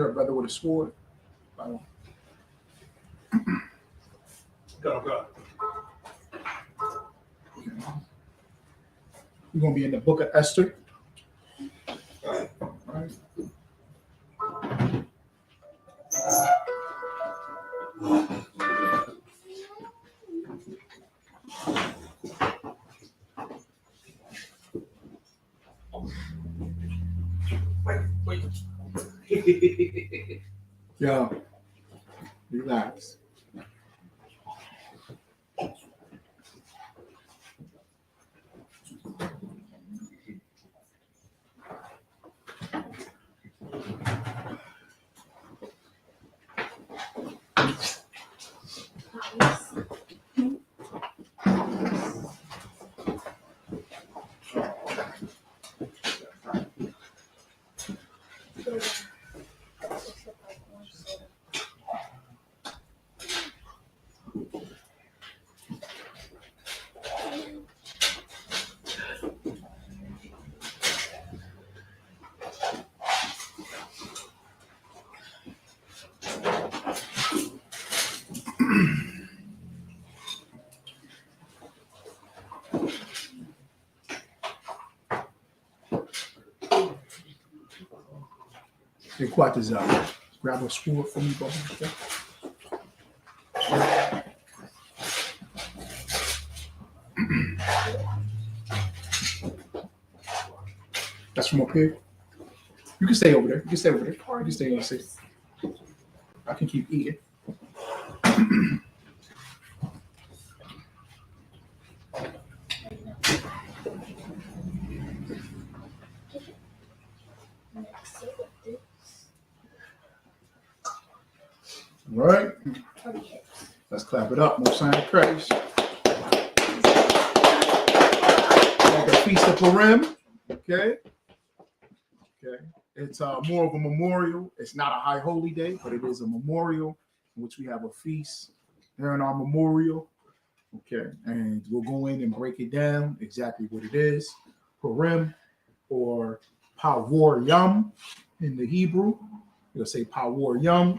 there a brother with a sword? Go. We're going to be in the book of Esther. All right. Wait. Yeah. Relax. Hey, quiet this out. Grab a sword for me, brother. Okay? That's from up here. You can stay over there. You can stay over there. You can stay in your seat. I can keep eating. All right. Let's clap it up. Most High Christ. Like a feast of Purim. Okay. It's more of a memorial. It's not a high holy day, but it is a memorial in which we have a feast during our memorial. Okay. And we'll go in and break it down exactly what it is. Purim or Pawaryam in the Hebrew. You'll say Pawaryam.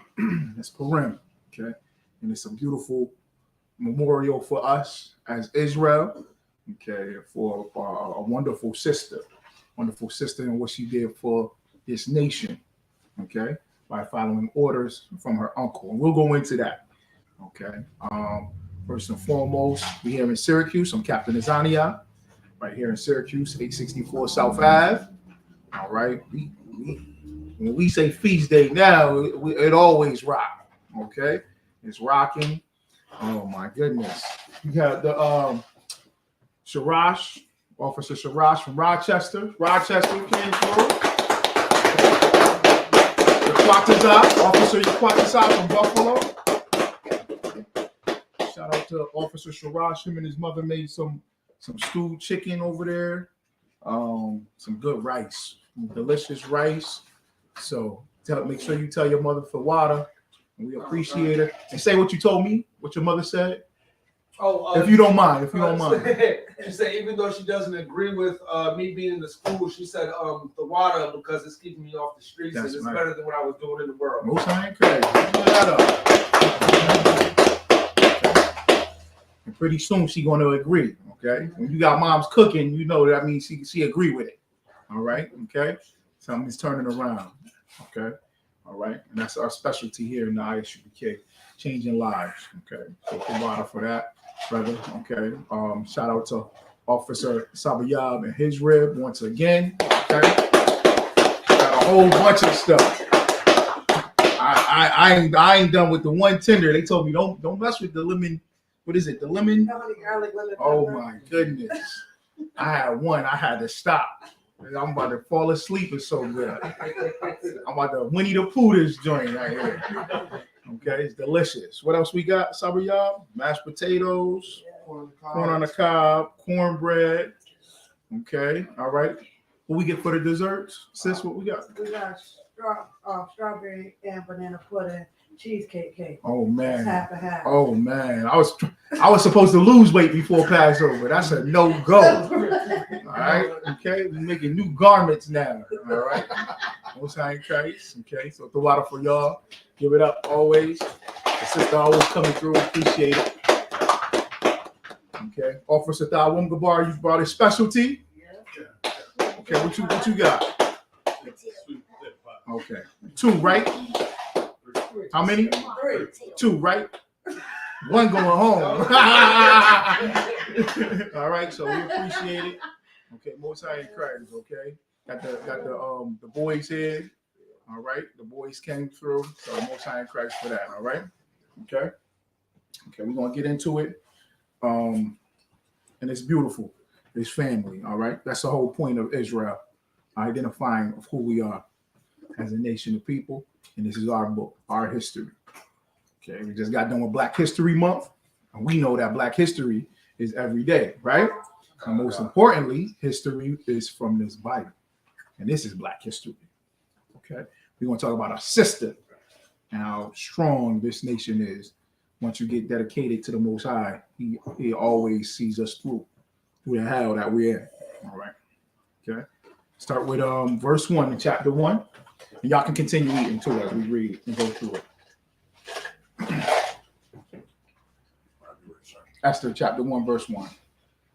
That's Purim. Okay. And it's a beautiful memorial for us as Israel. Okay. For a wonderful sister and what she did for this nation. Okay. By following orders from her uncle. And we'll go into that. Okay. First and foremost, we're here in Syracuse. I'm Captain Yahanna, right here in Syracuse, 864 South Ave. All right. When we say feast day now, it always rock. Okay. It's rocking. Oh my goodness. You got the Sharash, Officer Sharash from Rochester. Rochester came through. Officer Yahanna from Buffalo. Shout out to Officer Sharash. Him and his mother made some stewed chicken over there. Some good rice, delicious rice. So make sure you tell your mother for water. We appreciate it. And say what you told me, what your mother said. If you don't mind. She said even though she doesn't agree with me being in the school, she said the water because it's keeping me off the streets. That's and it's right. Better than what I was doing in the world. Most High and crazy. And pretty soon she's going to agree. Okay. When you got mom's cooking, you know that means she agree with it. All right. Okay. Something's turning around. Okay. All right. And that's our specialty here in the Isupk, changing lives. Okay. So water for that, brother. Okay. Shout out to Officer Pawaryam and his rib once again. Okay. Got a whole bunch of stuff. I ain't done with the one tender. They told me don't mess with the lemon. What is it? The lemon? Oh my goodness. I had one. I had to stop. I'm about to fall asleep. It's so good. I'm about to Winnie the Pooh this joint right here. Okay, it's delicious. What else we got, Pawaryam? Mashed potatoes, corn on the cob, cornbread. Okay, all right. What we get for the desserts? Sis, what we got? We got strawberry and banana pudding, cheesecake cake. Oh man. It's half and half. Oh man. I was supposed to lose weight before Passover. That's a no-go. All right, okay. We're making new garments now. All right, Most High in Christ. Okay, so the water for y'all. Give it up always. The sister always coming through. Appreciate it. Okay, Officer Thawum Gabar, you brought a specialty. Okay, what you got? Okay, 2, right? How many? 2, right? 1 going home. All right, so we appreciate it. Okay, Most High in Christ. Okay, got the boys here. All right, the boys came through. So Most High in Christ for that. All right. Okay, we're gonna get into it. And it's beautiful. It's family. All right, that's the whole point of Israel, identifying of who we are as a nation of people. And this is our book, our history. Okay, we just got done with Black History Month, and we know that Black history is every day, right? And most importantly, history is from this Bible, and this is Black history. Okay, we're gonna talk about our sister and how strong this nation is. Once you get dedicated to the Most High, He always sees us through the hell that we're in. All right. Okay. Start with verse 1 in chapter 1, and y'all can continue eating too as we read and go through it. Esther chapter 1 verse 1.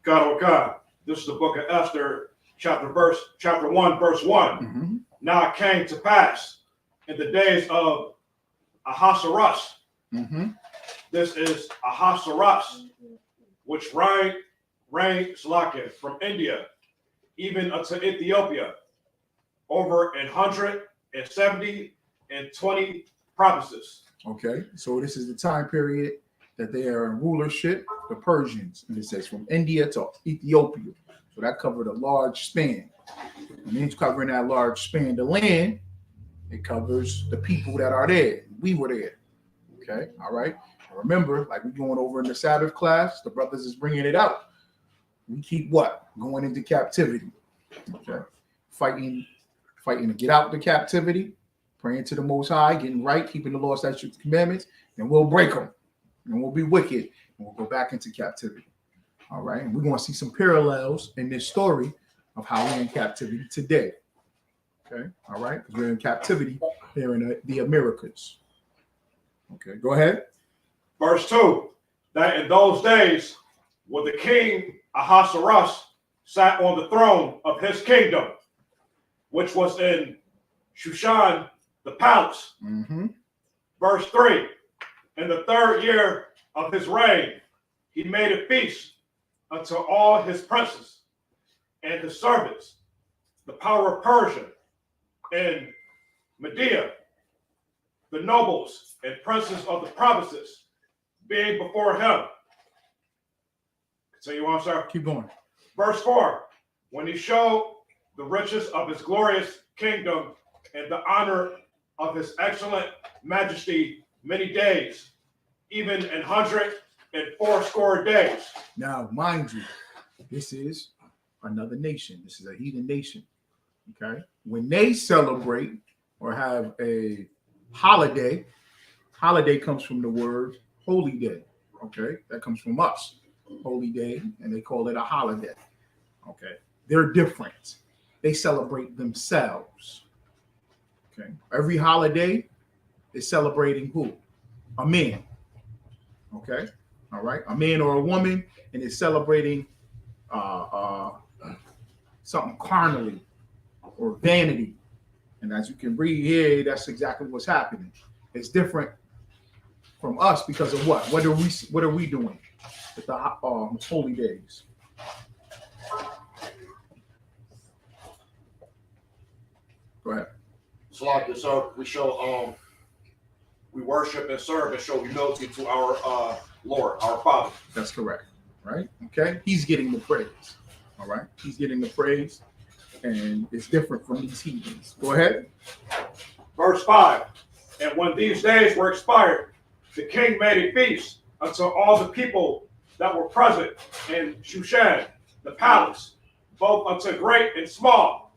God, oh God, this is the book of Esther, chapter 1, verse 1. Mm-hmm. Now it came to pass in the days of Ahasuerus. Mm-hmm. This is Ahasuerus, which reigned Slakin from India, even unto Ethiopia, over 120 provinces. Okay, so this is the time period that they are in rulership, the Persians, and it says from India to Ethiopia. So that covered a large span. And then it's covering that large span, the land, it covers the people that are there. We were there. Okay, all right. Remember, like we're going over in the Sabbath class, the brothers is bringing it out. We keep what? Going into captivity. Okay, fighting to get out the captivity, praying to the Most High, getting right, keeping the law, statutes, commandments, and we'll break them. And we'll be wicked, and we'll go back into captivity. All right, and we're going to see some parallels in this story of how we're in captivity today. Okay, all right, because we're in captivity here in the Americas. Okay, go ahead. Verse 2, that in those days, when the king Ahasuerus sat on the throne of his kingdom, which was in Shushan, the palace. Mm-hmm. Verse 3, in the 3rd year of his reign, he made a feast unto all his princes and his servants, the power of Persia and Media, the nobles and princes of the provinces, being before him. Continue on, sir. Keep going. Verse 4, when he showed the riches of his glorious kingdom and the honor of his excellent majesty many days, even 180 days. Now, mind you, this is another nation. This is a heathen nation. Okay. When they celebrate or have a holiday comes from the word holy day. Okay. That comes from us. Holy day, and they call it a holiday. Okay. They're different. They celebrate themselves. Okay. Every holiday is celebrating who? A man. Okay. All right. A man or a woman, and it's celebrating something carnally or vanity. And as you can read here, that's exactly what's happening. It's different from us because of what? What are we doing with the holy days? Go ahead. So we show we worship and serve and show humility to our Lord, our Father. That's correct. Right? Okay. He's getting the praise. All right. He's getting the praise, and it's different from these heathens. Go ahead. Verse 5, and when these days were expired, the king made a feast unto all the people that were present in Shushan, the palace, both unto great and small,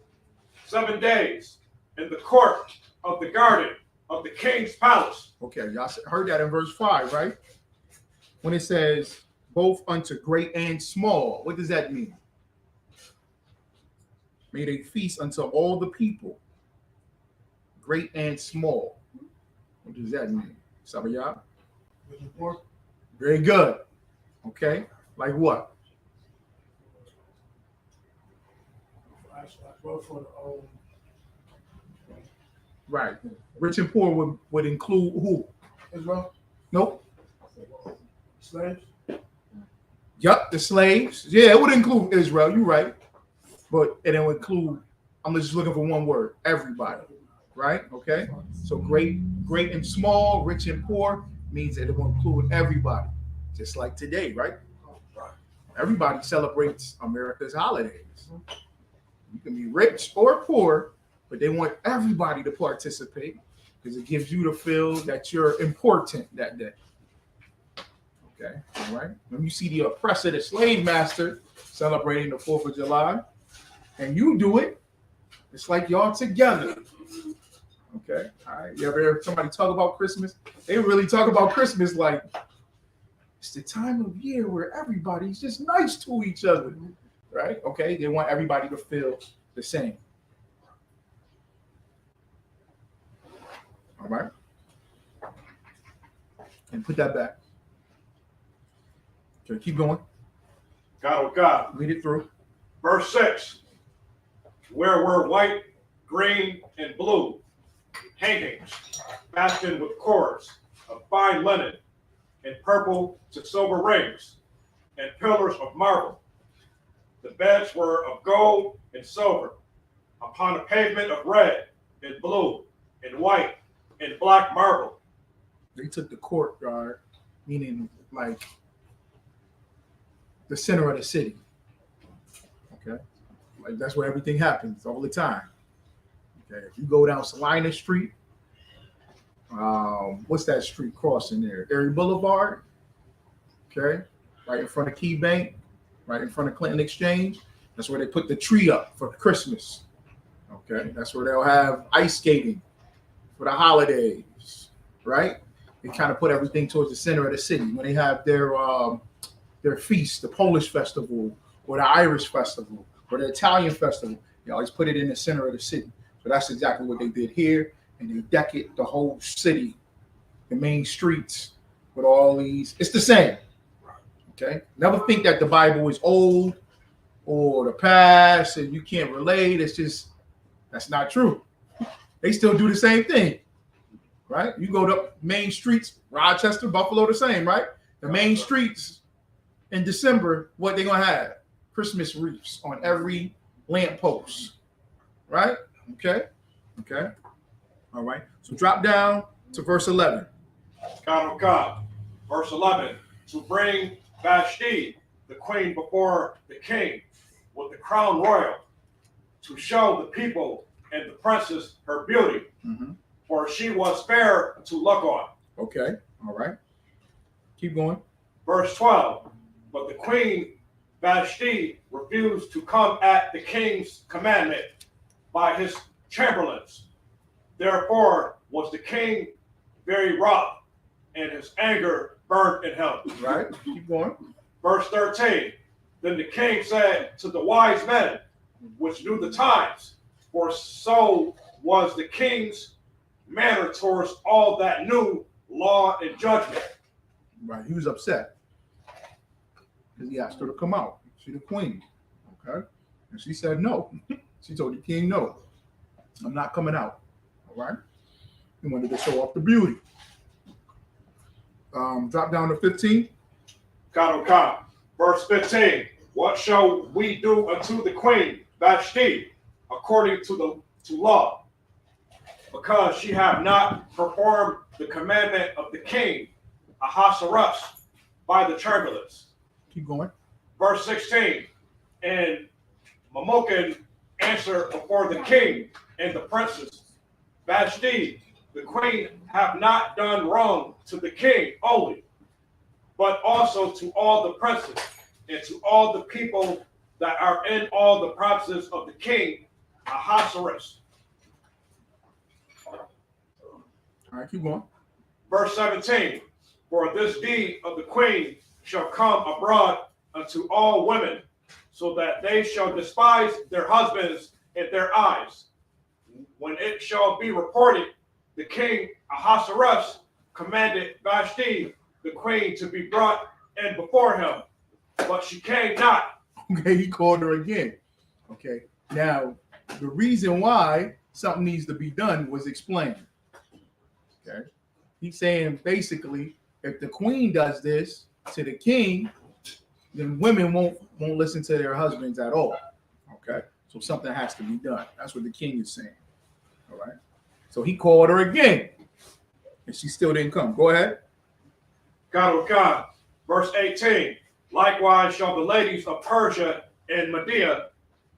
7 days in the court of the garden of the king's palace. Okay, y'all heard that in verse 5, right? When it says both unto great and small, what does that mean? made a feast unto all the people, great and small. What does that mean? Some of y'all? Very good. Okay. Like what? Right. Rich and poor would include who? Israel? Nope. Slaves? Yup, the slaves. Yeah, it would include Israel. You're right. But it would include, I'm just looking for one word, everybody. Right? Okay. So great and small, rich and poor means that it will include everybody. Just like today, right? Everybody celebrates America's holidays. You can be rich or poor, but they want everybody to participate because it gives you the feel that you're important that day. Okay, all right. When you see the oppressor, the slave master, celebrating the 4th of July, and you do it, it's like y'all together. Okay, all right. You ever hear somebody talk about Christmas? They really talk about Christmas like it's the time of year where everybody's just nice to each other, right? Okay, they want everybody to feel the same. All right, and put that back. Okay, keep going. God, oh God. Read it through. Verse 6, where were white, green, and blue hangings, fastened with cords of fine linen, and purple to silver rings, and pillars of marble. The beds were of gold and silver, upon a pavement of red and blue and white and black marble. They took the courtyard, meaning like the center of the city. Okay, like that's where everything happens all the time. Okay, if you go down Salina Street, what's that street crossing there? Erie Boulevard. Okay, right in front of Key Bank, right in front of Clinton Exchange. That's where they put the tree up for Christmas. Okay, that's where they'll have ice skating for the holidays, right? They kind of put everything towards the center of the city when they have their feast, the Polish festival or the Irish festival or the Italian festival. They always put it in the center of the city. So that's exactly what they did here, and they deck it the whole city, the main streets with all these. It's the same. Okay, never think that the Bible is old or the past and you can't relate. It's just that's not true. They still do the same thing, right? You go to main streets, Rochester, Buffalo, the same, right? The main streets in December, what they gonna have? Christmas wreaths on every lamppost, right? Okay. All right. So drop down to verse 11. God of God. Verse 11, to bring Vashti, the queen, before the king with the crown royal, to show the people and the princess her beauty, for she was fair to look on. Okay. All right. Keep going. Verse 12, but the queen Vashti refused to come at the king's commandment by his chamberlains. Therefore was the king very wroth, and his anger burned in him. Right. Keep going. Verse 13, then the king said to the wise men, which knew the times, for so was the king's manner towards all that knew law and judgment. Right. He was upset because he asked her to come out. She's the queen. Okay. And she said no. She told the king, no, I'm not coming out. All right. He wanted to show off the beauty. Drop down to 15. God, verse 15, what shall we do unto the queen Vashti according to law? Because she have not performed the commandment of the king Ahasuerus by the chamberlains. Keep going. Verse 16, and Memucan answered before the king and the princes, Vashti, the queen, have not done wrong to the king only, but also to all the princes and to all the people that are in all the provinces of the king Ahasuerus. All right, keep going. Verse 17, for this deed of the queen shall come abroad unto all women, so that they shall despise their husbands in their eyes. When it shall be reported, the king Ahasuerus commanded Vashti, the queen, to be brought in before him, but she came not. Okay, he called her again. Okay, now the reason why something needs to be done was explained. Okay, he's saying basically, if the queen does this to the king, then women won't listen to their husbands at all. Okay, so something has to be done. That's what the king is saying. All right, so he called her again, and she still didn't come. Go ahead. God, verse 18. Likewise shall the ladies of Persia and Media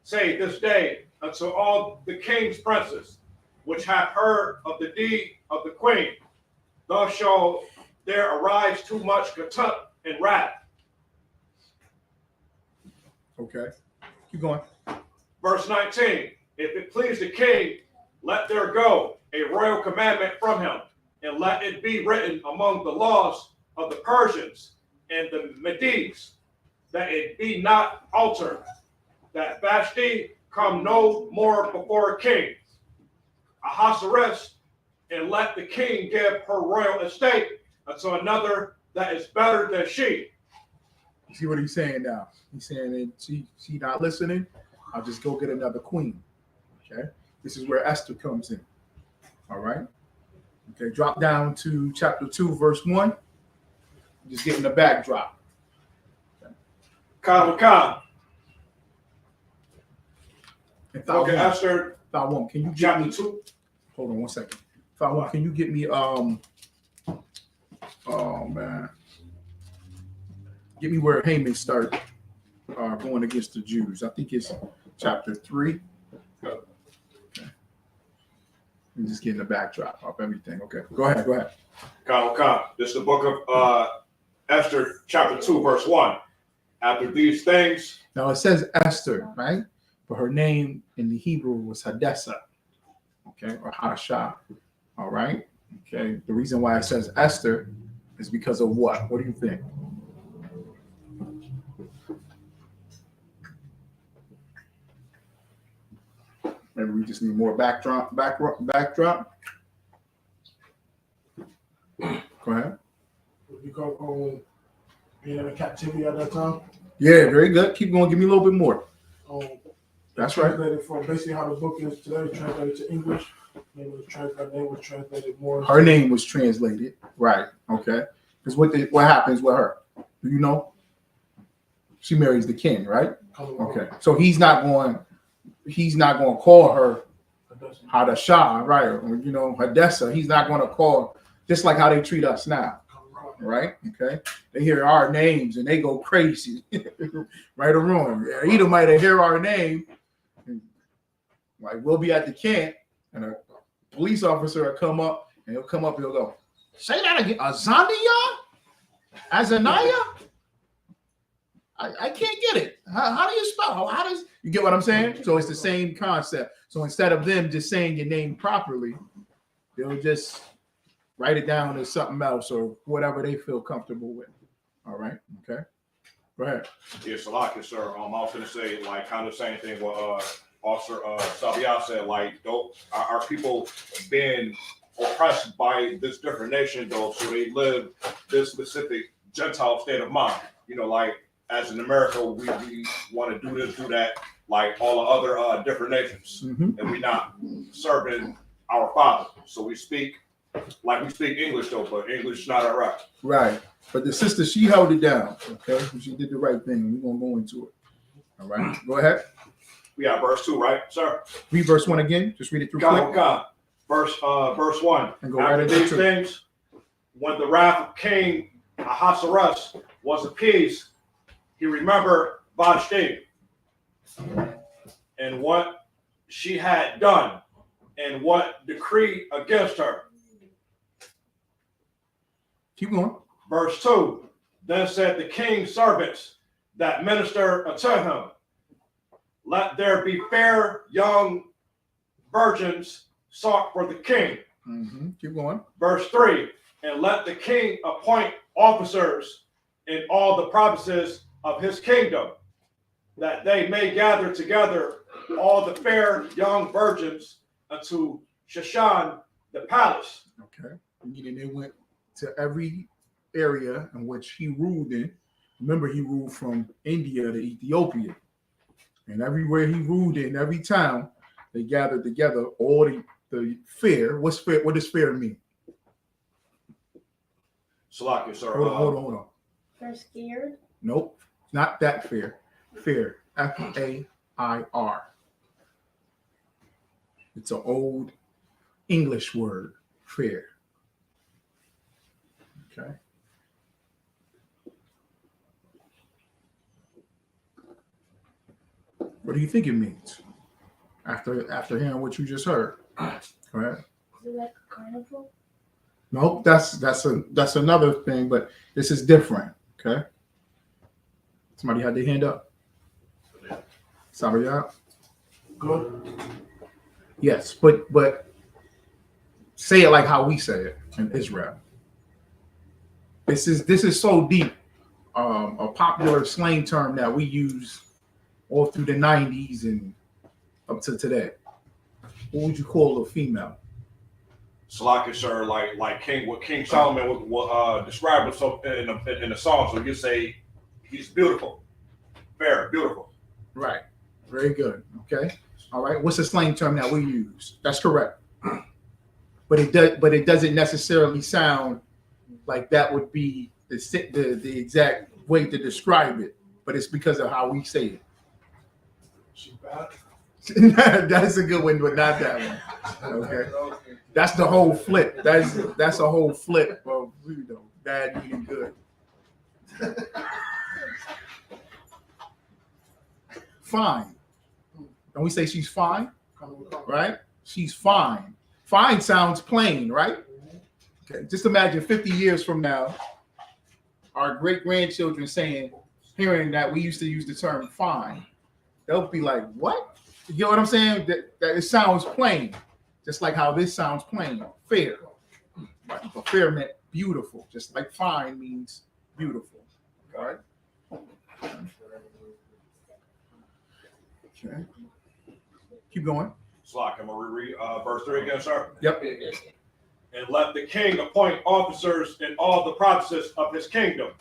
say this day unto all the king's princes, which have heard of the deed of the queen, thus shall there arise too much contempt and wrath. Okay, keep going. Verse 19. If it please the king, let there go a royal commandment from him, and let it be written among the laws of the Persians and the Medes, that it be not altered, that Vashti come no more before king Ahasuerus, and let the king give her royal estate unto another that is better than she. You see what he's saying now? He's saying that she not listening. I'll just go get another queen. Okay, this is where Esther comes in. All right. Okay, drop down to chapter 2, verse 1. Just getting the backdrop. Khan. If Okay, Esther, can you get chapter me 2. Hold on one second. Can you get me oh man. Get me where Haman started going against the Jews. I think it's chapter 3. Okay. I'm just getting the backdrop of everything. Okay. Go ahead. Khan. This is the book of Esther, chapter 2, verse 1. After these things. Now it says Esther, right? But her name in the Hebrew was Hadassah. Okay, or Hadashah. All right. Okay. The reason why it says Esther is because of what? What do you think? Maybe we just need more backdrop. Go ahead. You go on being in captivity at that time. Yeah, very good. Keep going. Give me a little bit more. That's right. Translated from basically how the book is today, translated to English. Name was translated more. Her name was translated, right? Okay. Because what happens with her? Do you know? She marries the king, right? Okay. So he's not going to call her Hadashah, right? Or, Hadassah. He's not going to call, just like how they treat us now, right? Okay. They hear our names and they go crazy, right or wrong. Edom might hear our name, like we'll be at the camp, and a police officer will come up, and he'll go, say that again, Azaniah? I can't get it. How do you spell? How does you get what I'm saying? So it's the same concept. So instead of them just saying your name properly, they'll just write it down as something else or whatever they feel comfortable with. All right. Okay. Go ahead. Yeah, Salaki, sir. I was going to say, like, kind of the same thing what Officer Sabiah said. Like, our people being oppressed by this different nation, though, so they live this specific Gentile state of mind. Like, as in America, we want to do this, do that, like all the other different nations, and we're not serving our Father. So we speak English, though, but English is not all right. Right. But the sister, she held it down. Okay. She did the right thing. We're going to go into it. All right. Go ahead. We got verse 2, right, sir? Read verse 1 again. Just read it through quick. Verse 1. And go After right into these 2. things, when the wrath of King Ahasuerus was appeased, he remembered Vashti and what she had done and what decreed against her. Keep going. Verse 2. Then said the king's servants that ministered unto him, let there be fair young virgins sought for the king. Keep going. Verse 3. And let the king appoint officers in all the provinces of his kingdom. that they may gather together all the fair young virgins unto Shushan the palace. Okay. Meaning they went to every area in which he ruled in. Remember, he ruled from India to Ethiopia. And everywhere he ruled in, every town, they gathered together all the fair. What's fair? What does fair mean? Salakia, sir. Hold on. They're scared. Nope, not that fair. Fair. F-A-I-R. It's an old English word, fair. Okay. What do you think it means? After hearing what you just heard. Right? Is it like a carnival? Nope, that's another thing, but this is different. Okay. Somebody had their hand up. Sorry, y'all. Good. Yes, but say it like how we say it in Israel. This is so deep. A popular slang term that we use all through the 90s and up to today. What would you call a female? Salakia, sir, like King Solomon would describe himself in the song. So you say he's beautiful, fair, beautiful. Right. Very good. Okay. All right. What's the slang term that we use? That's correct. But it doesn't necessarily sound like that would be the exact way to describe it. But it's because of how we say it. She bad. That's a good one, but not that one. Okay. That's the whole flip. That's a whole flip of bad meaning good. Fine. Don't we say she's fine? Right? She's fine. Fine sounds plain, right? Okay. Just imagine 50 years from now, our great grandchildren hearing that we used to use the term fine. They'll be like, what? You know what I'm saying? That it sounds plain. Just like how this sounds plain. Fair. Right? But fair meant beautiful. Just like fine means beautiful. All right? Okay. Keep going. Salakia, I'm gonna reread verse 3 again, sir. Yep. And let the king appoint officers in all the provinces of his kingdom,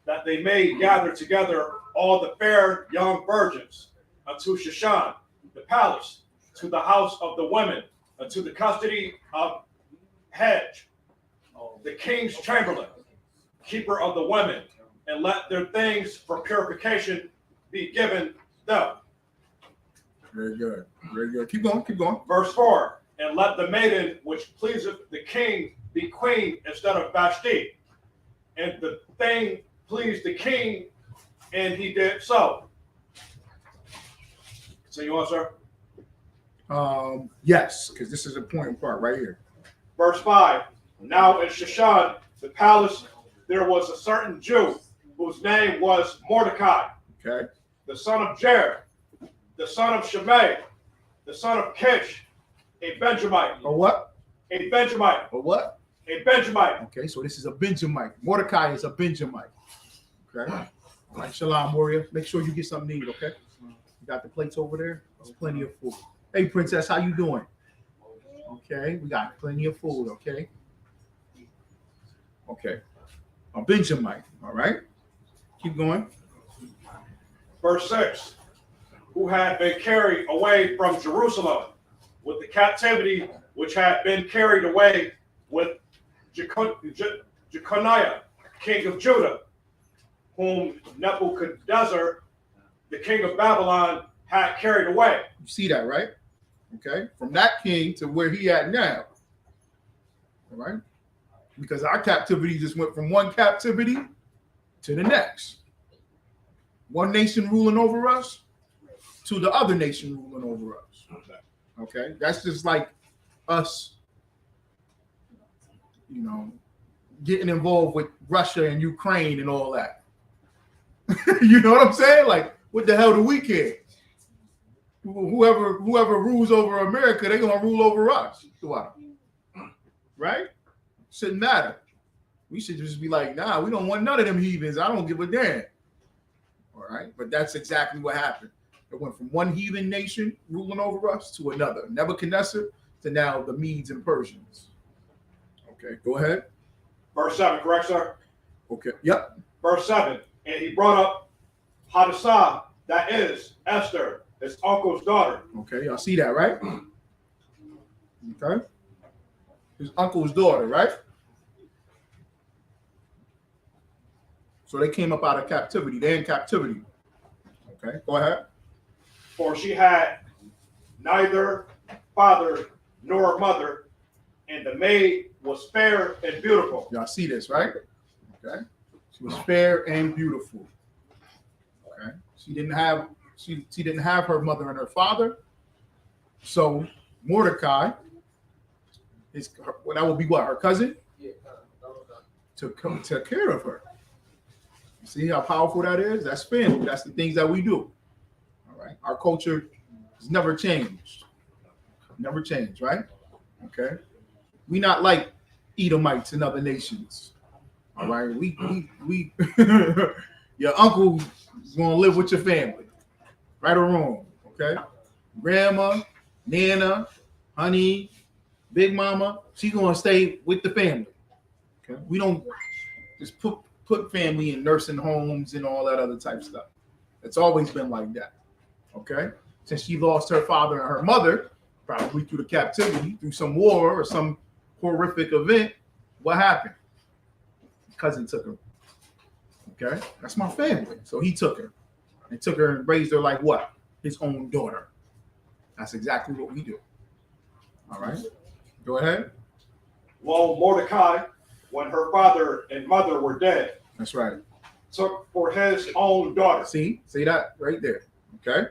that they may gather together all the fair young virgins unto Shushan the palace, to the house of the women, unto the custody of Hedge, the king's chamberlain, keeper of the women, and let their things for purification be given them. Very good. Very good. Keep going. Keep going. Verse 4, and let the maiden which pleaseth the king be queen instead of Vashti. And the thing pleased the king, and he did so. Continue on, sir. Yes, because this is an important part right here. Verse 5, now in Shushan, the palace, there was a certain Jew whose name was Mordecai, Okay. the son of Jair, the son of Shimei, the son of Kish, a Benjamite. Or what? A Benjamite. Or what? A Benjamite. Okay, so this is a Benjamite. Mordecai is a Benjamite. Okay. All right, Shalom, warrior. Make sure you get something to eat, okay? You got the plates over there? There's plenty of food. Hey, princess, how you doing? Okay, we got plenty of food, okay? Okay. A Benjamite, all right? Keep going. Verse 6, who had been carried away from Jerusalem with the captivity which had been carried away with Jeconiah, king of Judah, whom Nebuchadnezzar, the king of Babylon, had carried away. You see that, right? Okay, from that king to where he at now. All right, because our captivity just went from one captivity to the next. One nation ruling over us to the other nation ruling over us. Okay, that's just like us, getting involved with Russia and Ukraine and all that. You know what I'm saying? Like, what the hell do we care? Whoever rules over America, they're gonna rule over us. Right? Shouldn't matter. We should just be like, nah, we don't want none of them heathens. I don't give a damn. All right? But that's exactly what happened. It went from one heathen nation ruling over us to another, Nebuchadnezzar, to now the Medes and Persians. Okay, go ahead. Verse 7, correct, sir? Okay, yep. Verse 7, and he brought up Hadassah, that is Esther, his uncle's daughter. Okay, y'all see that, right? Okay. His uncle's daughter, right? So they came up out of captivity. They're in captivity. Okay, go ahead. For she had neither father nor mother, and the maid was fair and beautiful. Y'all see this, right? Okay. She was fair and beautiful. Okay. She didn't have her mother and her father. So Mordecai that would be what, her cousin? Took care of her. You see how powerful that is? That's family. That's the things that we do. All right. Our culture has never changed. Never changed, right? Okay. We not like Edomites and other nations. All right. We your uncle is gonna live with your family. Right or wrong. Okay. Grandma, Nana, honey, big mama, she's gonna stay with the family. Okay. We don't just put family in nursing homes and all that other type of stuff. It's always been like that. Okay. Since she lost her father and her mother, probably through the captivity, through some war or some horrific event, what happened? Cousin took her. Okay. That's my family. So he took her. And took her and raised her like what? His own daughter. That's exactly what we do. All right. Go ahead. Well, Mordecai, when her father and mother were dead, That's right. took for his own daughter. See that right there. Okay.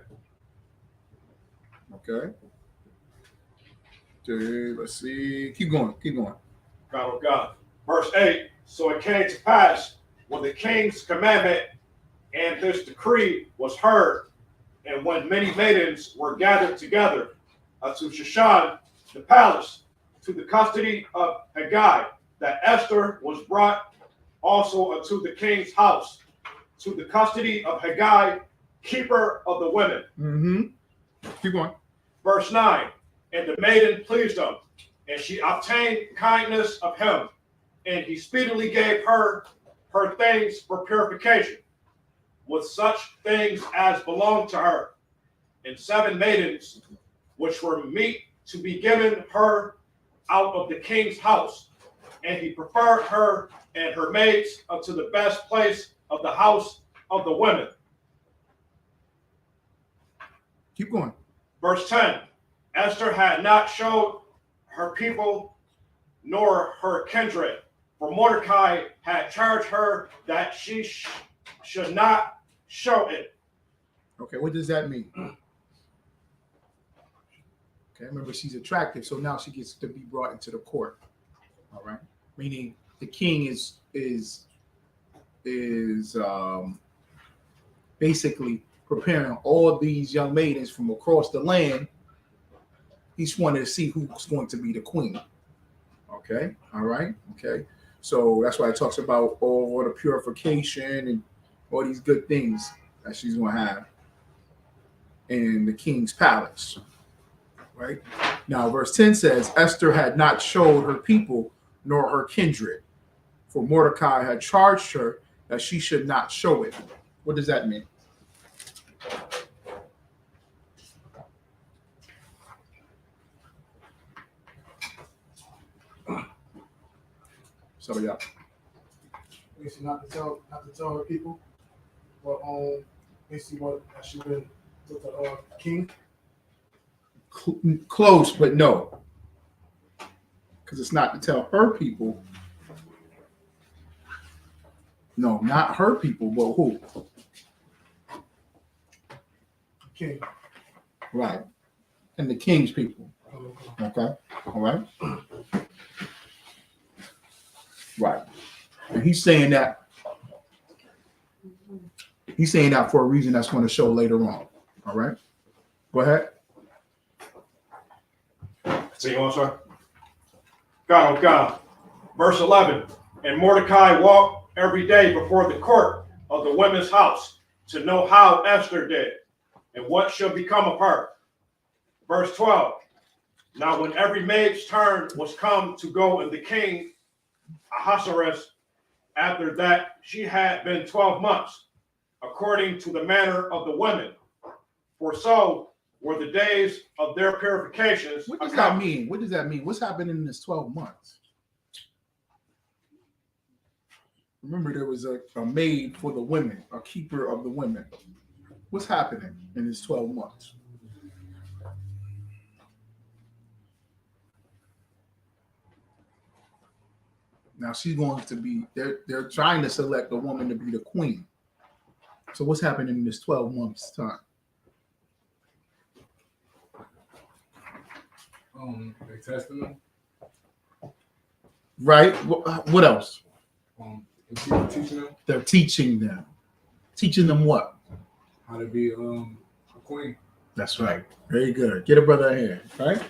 Okay. Let's see. Keep going. God, oh God. Verse 8, so it came to pass when the king's commandment and his decree was heard, and when many maidens were gathered together to Shushan, the palace, to the custody of Haggai, that Esther was brought also unto the king's house, to the custody of Haggai, keeper of the women. Mm-hmm. Keep going. Verse 9, and the maiden pleased him, and she obtained kindness of him, and he speedily gave her things for purification, with such things as belonged to her, and 7 maidens, which were meet to be given her out of the king's house. And he preferred her and her maids unto the best place of the house of the women. Keep going. Verse 10, Esther had not showed her people nor her kindred, for Mordecai had charged her that she should not show it. Okay, what does that mean? Okay, remember she's attractive, so now she gets to be brought into the court. All right, meaning the king is basically preparing all these young maidens from across the land. He's wanted to see who's going to be the queen. Okay, all right, okay. So that's why it talks about all the purification and all these good things that she's going to have in the king's palace. Right? Now, verse 10 says, Esther had not showed her people nor her kindred, for Mordecai had charged her that she should not show it. What does that mean? So, yeah. Basically, not to tell her people, but basically what she been with the king. Close, but no, because it's not to tell her people. No, not her people, but who? King. Right, and the king's people. Okay, all right, right. And he's saying that for a reason that's going to show later on. All right, go ahead. See you on, sir? God, oh God. Verse 11, and Mordecai walked every day before the court of the women's house, to know how Esther did and what shall become of her. Verse 12. Now when every maid's turn was come to go in the king Ahasuerus, after that she had been 12 months, according to the manner of the women, for so were the days of their purifications. What does that mean? What does that mean? What's happening in this 12 months? Remember, there was a maid for the women, a keeper of the women. What's happening in this 12 months? Now she's going to be, they're trying to select a woman to be the queen. So what's happening in this 12 months time? They testing them. Right? What else? Teaching them They're teaching them. Teaching them what? how to be a queen. That's right. Very good. Get a brother a hand, right?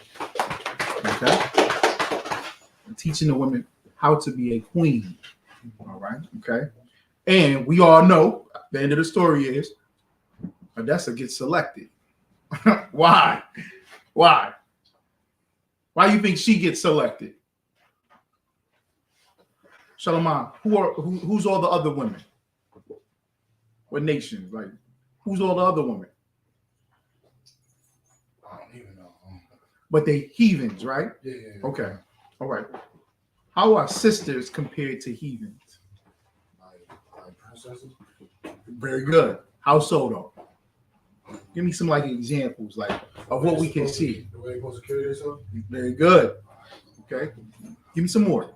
Okay. I'm teaching the women how to be a queen. All right. Okay. And we all know the end of the story is Odessa gets selected. Why? Why? Why do you think she gets selected? Shalom, who's all the other women? What nations? Like, who's all the other women? I don't even know. But they heathens, right? Yeah. Okay. All right. How are sisters compared to heathens? Like princesses. Very good. How so though? Give me some like examples, like of what we can see. The way they're supposed to carry themselves. Very good. Okay. Give me some more.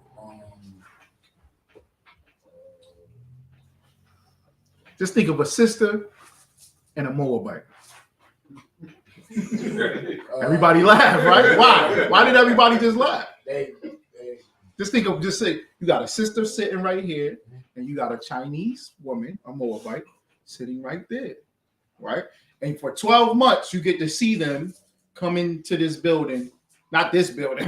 Just think of a sister and a Moabite. Everybody laugh, right? Why? Why did everybody just laugh? They Just think of, just say, you got a sister sitting right here, and you got a Chinese woman, a Moabite, sitting right there, right? And for 12 months, you get to see them come into this building. Not this building.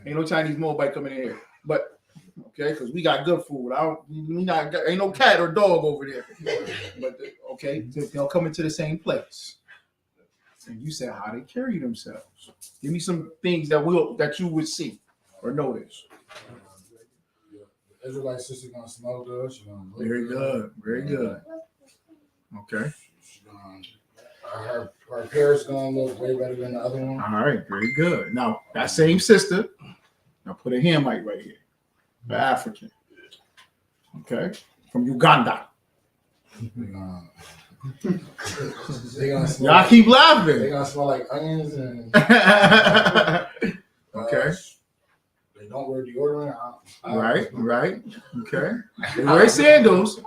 Ain't no Chinese Moabite coming in here. But, okay, because we got good food. Ain't no cat or dog over there. But, okay, they'll come into the same place. And you said how they carry themselves. Give me some things that you would see or notice. the Israelite sister gonna smell good. She gonna look Very good. Very good. Okay. She gonna, her parents gonna look way better than the other one. All right. Very good. Now, that same sister, now put a Hamite right here. The African. Okay. From Uganda. They gonna smell. Y'all keep They laughing. gonna smell like onions and. Okay. They don't wear deodorant. Right. Okay. They wear sandals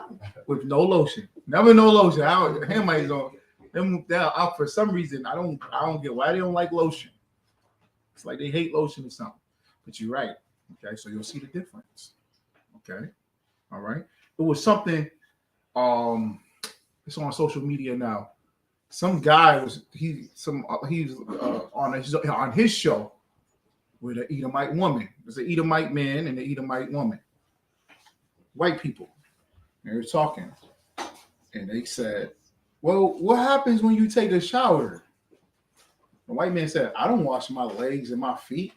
with no lotion. Never no lotion. Hamites on them out for some reason. I don't get why they don't like lotion. It's like they hate lotion or something. But you're right. Okay, so you'll see the difference. Okay. All right. It was something. It's on social media now. Some guy he's on his show with an Edomite woman. There's an Edomite man and an Edomite woman. White people. They were talking. And they said, well, what happens when you take a shower? The white man said, I don't wash my legs and my feet.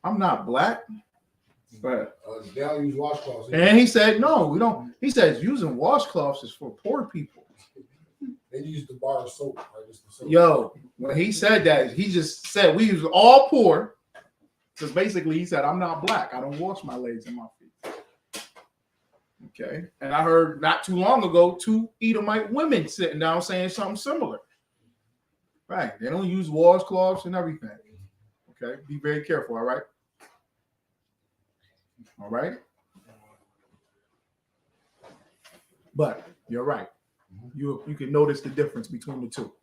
I'm not black. But they don't use washcloths. and he said, no, we don't. He says using washcloths is for poor people. They use the bar of soap. Right? Just the soap. Yo, when he said that, he just said we use all poor. Because basically he said, I'm not black. I don't wash my legs and my feet. Okay. And I heard not too long ago 2 Edomite women sitting down saying something similar. Right. They don't use washcloths and everything. Okay. Be very careful. All right. All right. But you're right. You can notice the difference between the two.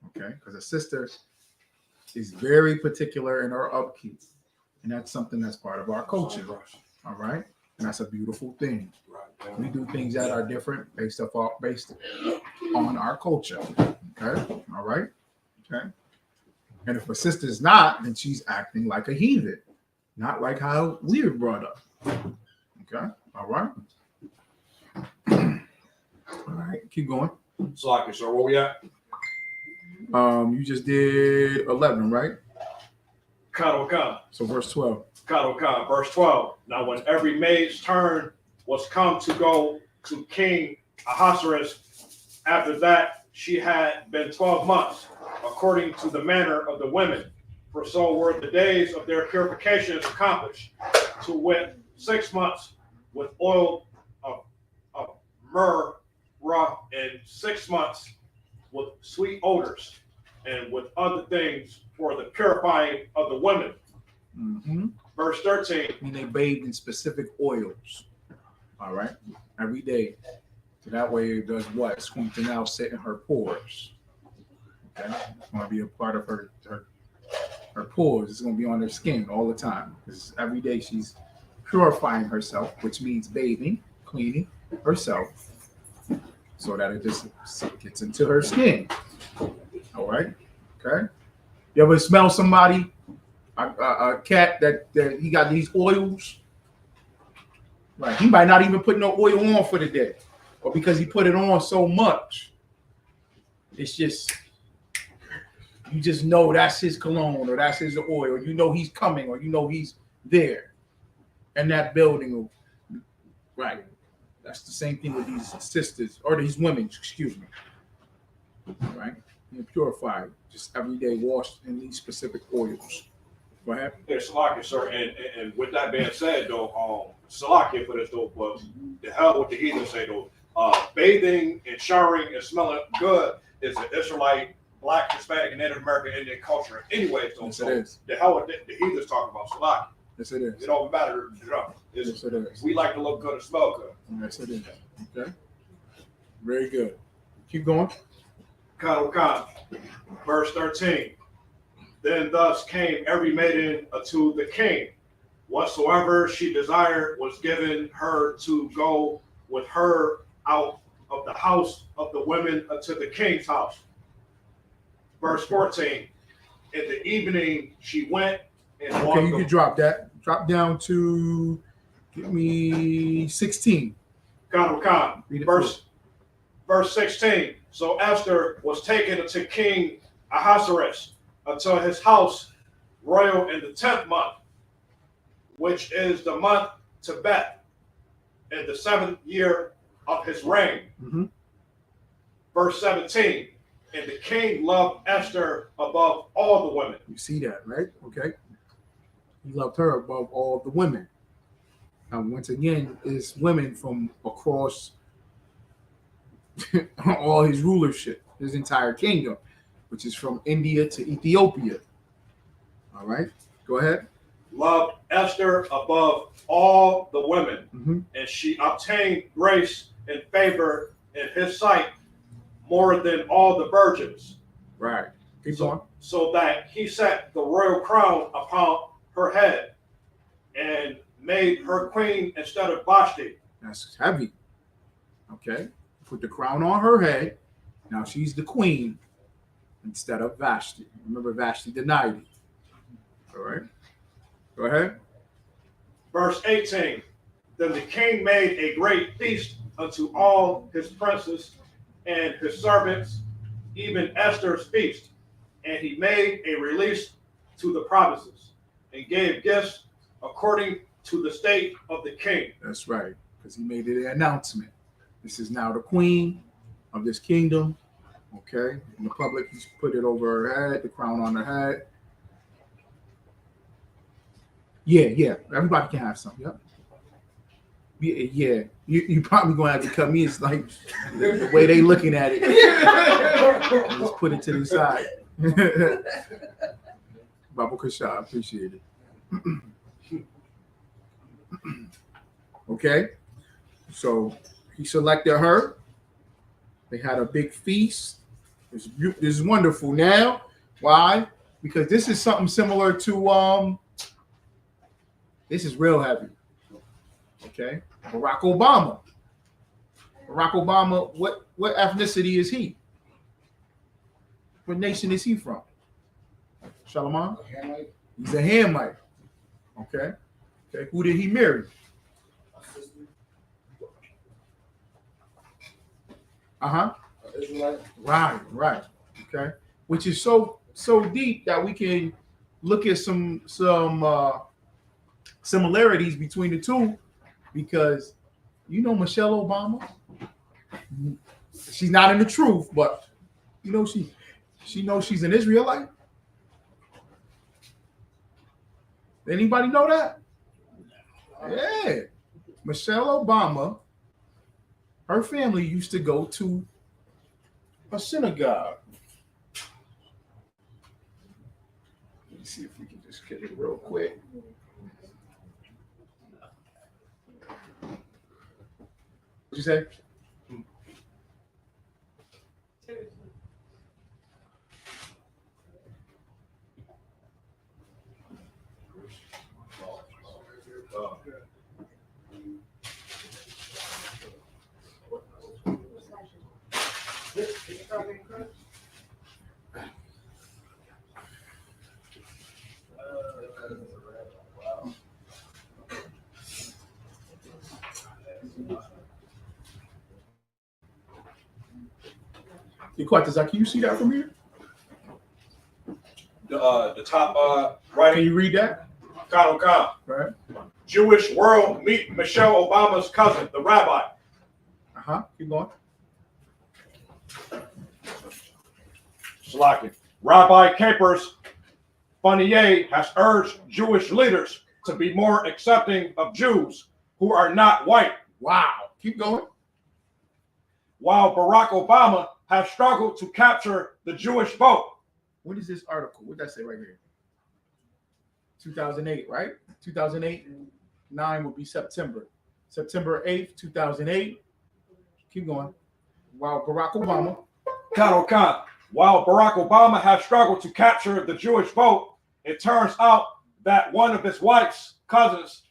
Okay. Because a sister is very particular in her upkeep. And that's something that's part of our culture. All right. And that's a beautiful thing. We do things that are different based on our culture. Okay. All right. Okay. And if a sister's not, then she's acting like a heathen, not like how we were brought up. Okay. All right. All right. Keep going. Salaki, sir, where we at? You just did 11, right? Khan. So verse 12. Khan, verse 12. Now, when every maid's turn was come to go to King Ahasuerus, after that she had been 12 months, according to the manner of the women, for so were the days of their purifications accomplished, to wit 6 months with oil of myrrh, and 6 months with sweet odors, and with other things for the purifying of the women. Mm-hmm. Verse 13. And they bathed in specific oils. All right. Every day. So that way it does what? It's going to now sit in her pores. Okay. It's going to be a part of her pores. It's going to be on her skin all the time. Because every day she's purifying herself, which means bathing, cleaning herself, so that it just gets into her skin. All right. Okay. You ever smell somebody, a cat that he got these oils? Right. He might not even put no oil on for the day, or because he put it on so much, it's just, you just know that's his cologne or that's his oil. Or you know he's coming, or you know he's there in that building. Right. That's the same thing with these sisters or these women. Excuse me. Right. And purified, just every day washed in these specific oils. Go ahead. Yeah, Salakia, sir. And with that being said, though, Salakia for this, though, but the hell with the heathen say, though, bathing and showering and smelling good is an Israelite, Black, Hispanic, and Native American Indian culture. Anyway, so, Yes, so it is. the hell with the heathens talking about Salakia. Yes, it is. It don't matter. Yes, it is. We like to look good and smell good. Yes, it is. Okay. Very good. Keep going. Khan, verse 13. Then thus came every maiden unto the king. Whatsoever she desired was given her to go with her out of the house of the women unto the king's house. Verse 14. In the evening she went and Okay, you can drop that. Drop down to, give me 16. Khan, Read it verse 16. So Esther was taken unto King Ahasuerus unto his house royal in the 10th month, which is the month Tebet, in the 7th year of his reign. Mm-hmm. Verse 17. And the king loved Esther above all the women. You see that, right? Okay. He loved her above all the women. Now, once again, it's women from across all his rulership, his entire kingdom, which is from India to Ethiopia. All right. Go ahead. Loved Esther above all the women, Mm-hmm. and she obtained grace and favor in his sight more than all the virgins. Right. Keep going. So that he set the royal crown upon her head and made her queen instead of Vashti. That's heavy. Okay. Put the crown on her head. Now she's the queen instead of Vashti. Remember, Vashti denied it. All right. Go ahead. Verse 18. Then the king made a great feast unto all his princes and his servants, even Esther's feast. And he made a release to the provinces and gave gifts according to the state of the king. That's right. Because he made an announcement. This is now the queen of this kingdom. Okay. In the public, he's put it over her head, the crown on her head. Yeah. Everybody can have some. Yep. Yeah. You probably gonna have to cut me. It's like the way they looking at it. Let's put it to the side. Babu Kasha, I appreciate it. Okay. So he selected her. They had a big feast. This is wonderful. Now, why? Because this is something similar to this is real heavy. Okay, Barack Obama. Barack Obama, what ethnicity is he? What nation is he from? Shalom? He's a Hamite. Okay. Who did he marry? Israelite. Right. Okay. Which is so deep that we can look at some similarities between the two, because Michelle Obama, she's not in the truth, but she knows she's an Israelite. Anybody know that? Yeah. Michelle Obama, her family used to go to a synagogue. Let me see if we can just get it real quick. What'd you say? Strawberry crunch. You caught this? Can you see that from here? The top Can writing, you read that? Khan. Right. Jewish world meet Michelle Obama's cousin, the rabbi. Keep going. Shalaki. Rabbi Capers Fournier has urged Jewish leaders to be more accepting of Jews who are not white. Wow. Keep going. While Barack Obama has struggled to capture the Jewish vote. What is this article? What did that say right here? 2008, right? 2008, 9 would be September. September 8th, 2008. Keep going. While Barack Obama. Khan. While Barack Obama has struggled to capture the Jewish vote, it turns out that one of his wife's cousins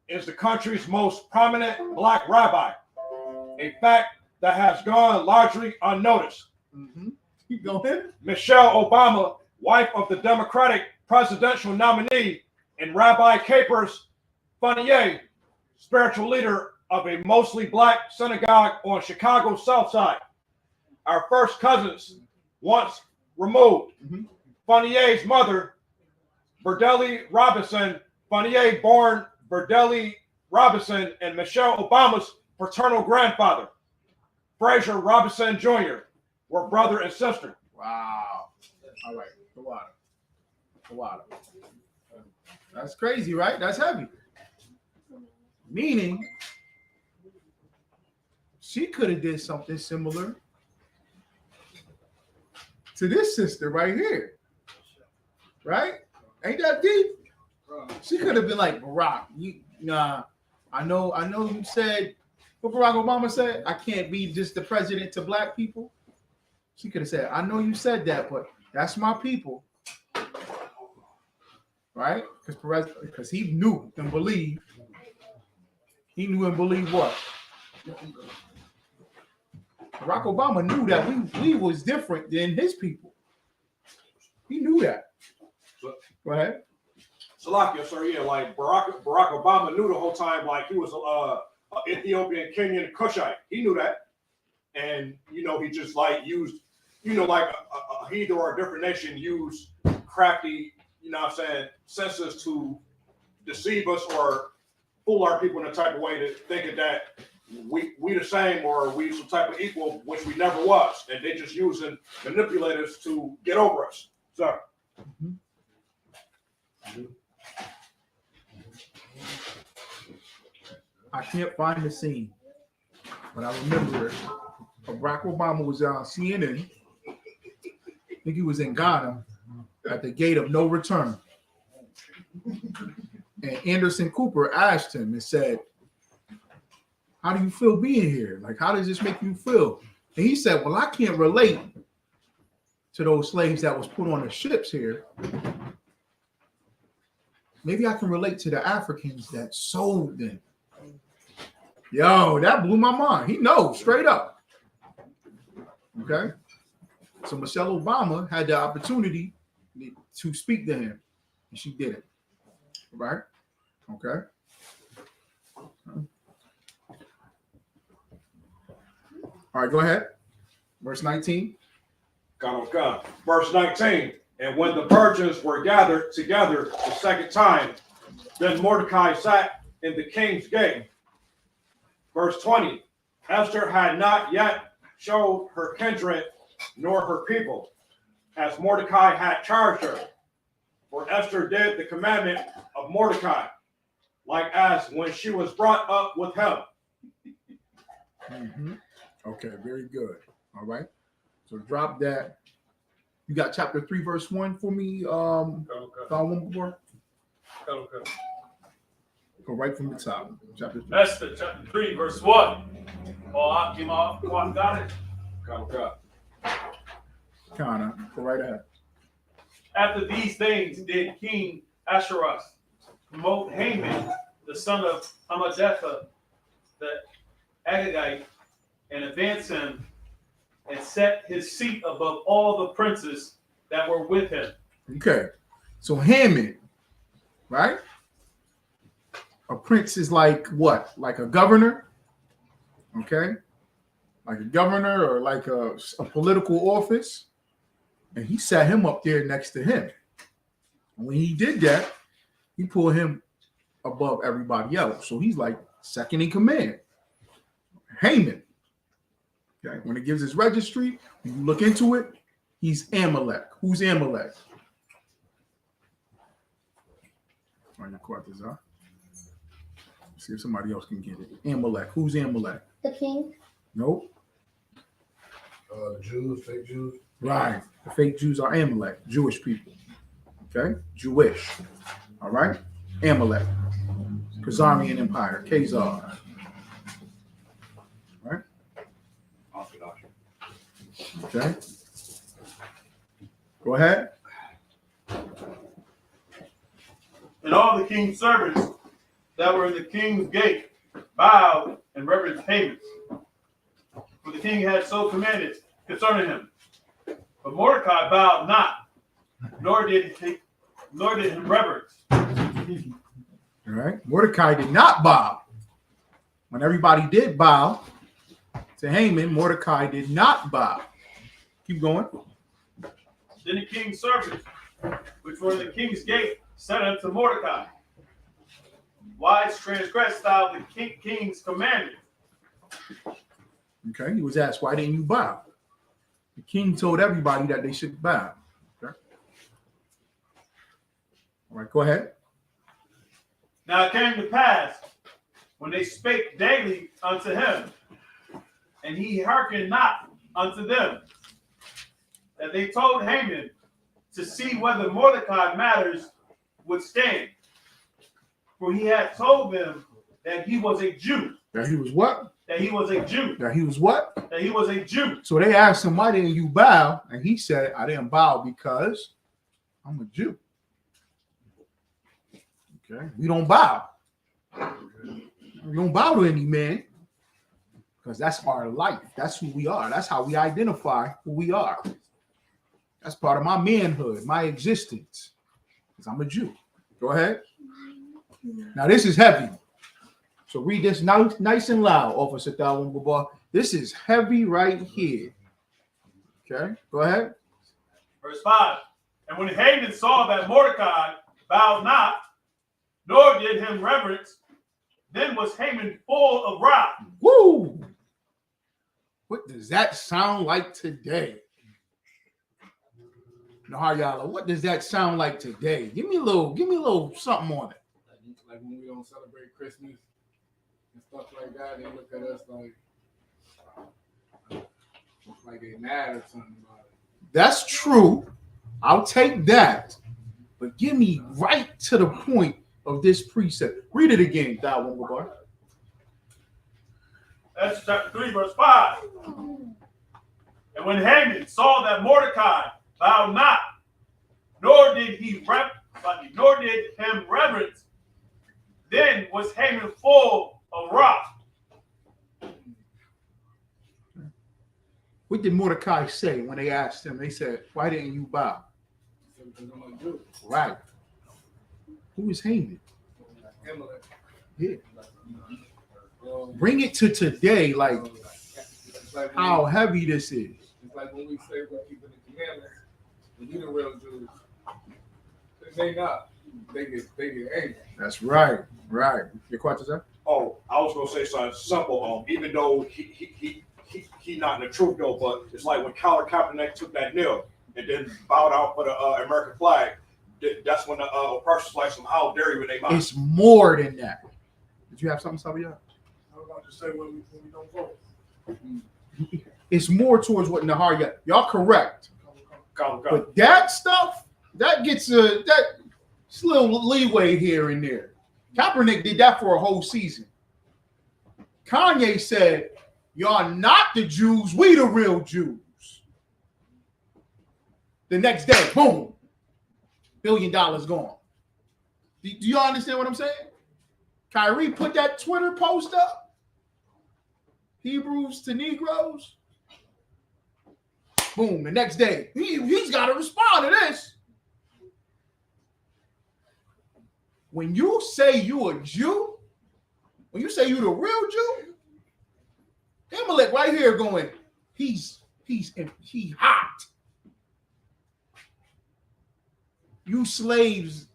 is the country's most prominent black rabbi, a fact that has gone largely unnoticed. Keep going. Michelle Obama, wife of the Democratic presidential nominee, and Rabbi Capers Fournier, spiritual leader of a mostly black synagogue on Chicago's South Side, are first cousins once removed. Fournier's mother, Berdelli Robinson, Fournier born Berdelli Robinson, and Michelle Obama's paternal grandfather, Fraser Robinson Jr., were brother and sister. Wow. All right. The water. That's crazy, right? That's heavy. Meaning, she could have did something similar to this sister right here. Right? Ain't that deep? She could have been like, Barack, I know you said what Barack Obama said, I can't be just the president to black people. She could have said, I know you said that, but that's my people. Right? Because he knew and believed. He knew and believed what? Barack Obama knew that we was different than his people. He knew that. Go ahead. Salakia, sir, yeah, like Barack Obama knew the whole time, like he was Ethiopian, Kenyan, Cushite. He knew that. And, he just like used, like a heathen or a different nation used crafty, senses to deceive us or fool our people in a type of way to thinking that we the same or we some type of equal, which we never was. And they just using manipulators to get over us. So. I can't find the scene, but I remember it. Barack Obama was on CNN. I think he was in Ghana at the gate of no return. And Anderson Cooper asked him and said, how do you feel being here? Like, how does this make you feel? And he said, well, I can't relate to those slaves that was put on the ships here. Maybe I can relate to the Africans that sold them. Yo, that blew my mind. He knows straight up. Okay. So Michelle Obama had the opportunity to speak to him, and she did it. Right? Okay. All right, go ahead. Verse 19. God. Verse 19. And when the virgins were gathered together the second time, then Mordecai sat in the king's gate. Verse 20. Esther had not yet showed her kindred nor her people, as Mordecai had charged her. For Esther did the commandment of Mordecai, like as when she was brought up with him. Mm-hmm. Okay, very good. All right. So drop that. You got chapter 3, verse 1 for me. Found one more. Go right from the top. Chapter 3. Esther chapter 3, verse 1. Oh, got it. Kana, go right ahead. After these things did King Ahasuerus promote Haman, the son of Hammedatha, the Agagite, and advance him and set his seat above all the princes that were with him. Okay. So Haman, right? A prince is like what? Like a governor? Okay. Like a governor or like a political office. And he sat him up there next to him. And when he did that, he pulled him above everybody else. So he's like second in command. Haman. Okay. When it gives his registry, when you look into it, he's Amalek. Who's Amalek? Oh, you caught this, huh? See if somebody else can get it. Amalek. Who's Amalek? The king. Nope. Jews, fake Jews. Right. The fake Jews are Amalek, Jewish people. Okay? Jewish. All right? Amalek. Khazarian Empire. Khazar. Right? Okay. Go ahead. And all the king's servants that were in the king's gate bowed and reverenced Haman. For the king had so commanded concerning him. But Mordecai bowed not, nor did him reverence. All right. Mordecai did not bow. When everybody did bow to Haman, Mordecai did not bow. Keep going. Then the king's servants, which were in the king's gate, said unto Mordecai, why transgressed thou the king's commandment? Okay. He was asked, why didn't you bow? The king told everybody that they should bow. Okay. All right. Go ahead. Now it came to pass, when they spake daily unto him, and he hearkened not unto them, that they told Haman to see whether Mordecai matters would stand. For he had told them that he was a Jew. That he was what? That he was a Jew. That he was what? That he was a Jew. So they asked him, why didn't you bow? And he said, I didn't bow because I'm a Jew. Okay. We don't bow. We don't bow to any man because that's our life. That's who we are. That's how we identify who we are. That's part of my manhood, my existence, because I'm a Jew. Go ahead. Now, this is heavy. So read this nice and loud, Officer Thawon. This is heavy right here. Okay, go ahead. Verse 5. And when Haman saw that Mordecai bowed not, nor did him reverence, then was Haman full of wrath. Woo! What does that sound like today? Nahayala, what does that sound like today? Give me a little something on it. Like when we don't celebrate Christmas and stuff like that, they look at us like they mad or something about it. That's true. I'll take that. But give me right to the point of this precept. Read it again, Thawon Babar. That's chapter 3, verse 5. And when Haman saw that Mordecai bowed not, nor did him reverence, then was Haman full of wrath. What did Mordecai say when they asked him? They said, why didn't you bow? Right. Who is Haman? Yeah. Bring it to today, like how heavy this is. like when we say we're keeping the commandments, and we the real Jews, they not. They get angry. That's right. Right. Your question, sir? Oh, I was gonna say something simple. Even though he not in the truth though, but it's like when Colin Kaepernick took that kneel and then bowed out for the American flag. That's when the person's like, "How dare you?" When they mind. It's more than that. Did you have something, Sabia? I was about to say when we don't vote. It's more towards what Nahar. Y'all correct. Come. But that stuff, that gets that little leeway here and there. Kaepernick did that for a whole season. Kanye said, "Y'all not the Jews, we the real Jews." The next day, boom, $1 billion gone. Do y'all understand what I'm saying? Kyrie put that Twitter post up. Hebrews to Negroes. Boom, the next day, he's got to respond to this. When you say you a Jew, when you say you the real Jew, Amalek right here going, he hot. You slaves,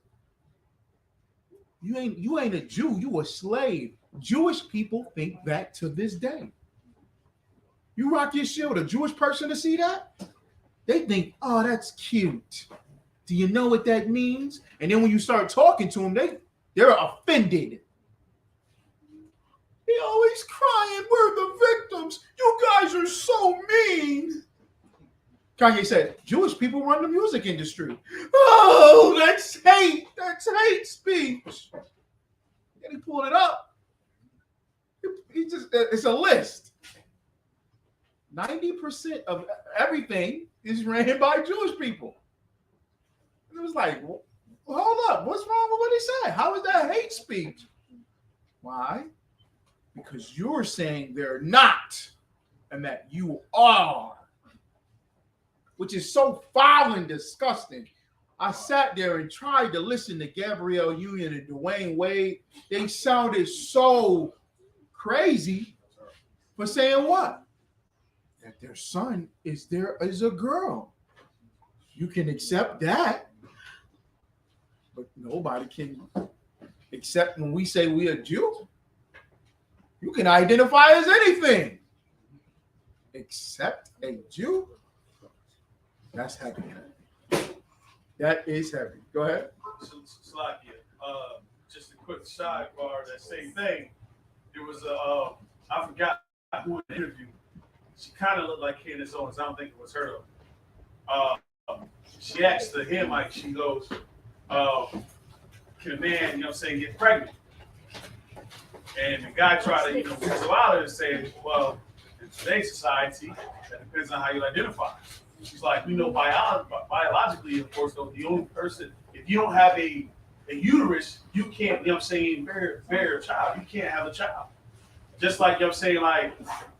you ain't a Jew, you a slave. Jewish people think that to this day. You rock your shit with a Jewish person to see that? They think, oh, that's cute. Do you know what that means? And then when you start talking to them, they're offended. He always crying, we're the victims. You guys are so mean. Kanye said, Jewish people run the music industry. Oh, that's hate. That's hate speech. And he pulled it up. It's a list. 90% of everything is ran by Jewish people. It was like, well, hold up. What's wrong with what he said? How is that hate speech? Why? Because you're saying they're not and that you are, which is so foul and disgusting. I sat there and tried to listen to Gabrielle Union and Dwayne Wade. They sounded so crazy for saying what? That their son is a girl. You can accept that, but nobody can accept when we say we are Jew. You can identify as anything except a Jew. That's heavy. That is heavy. Go ahead. Slakia. Just a quick sidebar. That same thing. There was I forgot who in the interview. She kind of looked like Candace Owens. I don't think it was her though. She asked him, like, she goes, can a man, get pregnant? And the guy tried to, whistle out and say, well, in today's society, that depends on how you identify. She's like, biologically, of course, though, the only person, if you don't have a uterus, you can't, bear a child. You can't have a child. Just like, like,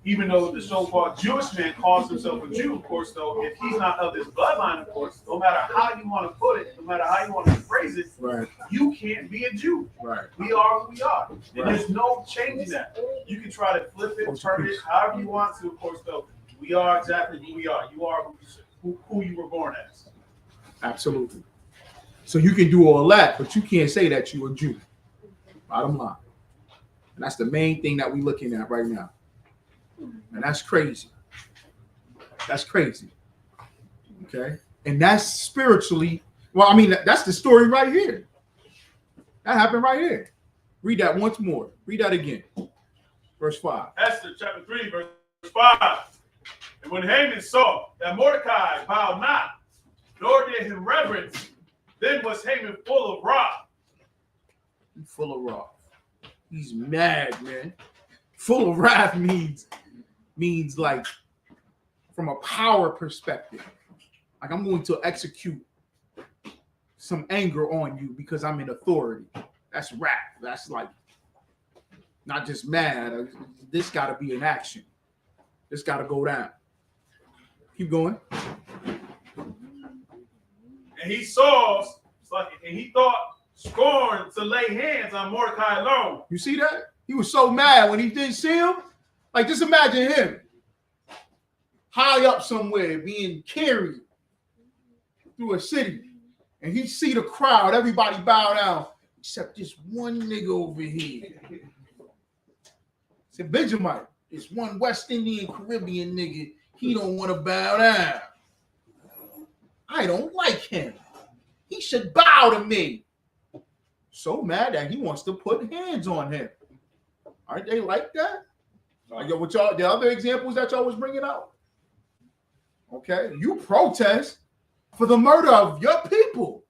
even though the so-called Jewish man calls himself a Jew, of course, though, if he's not of this bloodline, of course, no matter how you want to put it, no matter how you want to phrase it, right, you can't be a Jew. Right. We are who we are. And Right. there's no changing that. You can try to flip it, turn it, however you want to, of course, though. We are exactly who we are. You are who you were born as. Absolutely. So you can do all that, but you can't say that you're a Jew. Bottom line. And that's the main thing that we're looking at right now. And that's crazy. That's crazy. Okay? And that's spiritually, well, I mean, that's the story right here. That happened right here. Read that once more. Read that again. Verse 5. Esther chapter 3, verse 5. And when Haman saw that Mordecai bowed not, nor did him reverence, then was Haman full of wrath. He's full of wrath. He's mad, man. Full of wrath means like from a power perspective. Like I'm going to execute some anger on you because I'm in authority. That's wrath. That's like not just mad. This got to be in action. This got to go down. Keep going. And he saw, and he thought scorn to lay hands on Mordecai alone. You see that? He was so mad when he didn't see him. Like, just imagine him. high up somewhere being carried through a city, and he see the crowd, everybody bow down, except this one nigga over here. It's a Benjamin. This one West Indian Caribbean nigga, he don't want to bow down. I don't like him. He should bow to me. So mad that he wants to put hands on him. Aren't they like that? Like what y'all, the other examples that y'all was bringing out? Okay, you protest for the murder of your people,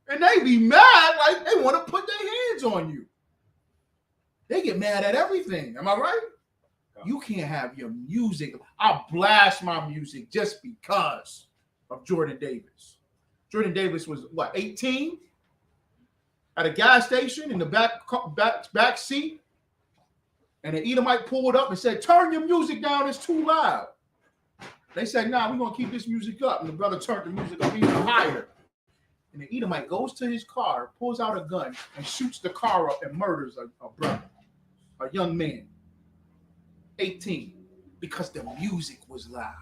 and they be mad like they want to put their hands on you. They get mad at everything. Am I right? You can't have your music. I blast my music just because of Jordan Davis. Jordan Davis was what, 18? At a gas station in the back seat, and an Edomite pulled up and said, "Turn your music down, it's too loud." They said, "Nah, we're gonna keep this music up." And the brother turned the music up even higher. And the Edomite goes to his car, pulls out a gun, and shoots the car up and murders a brother, a young man, 18, because the music was loud.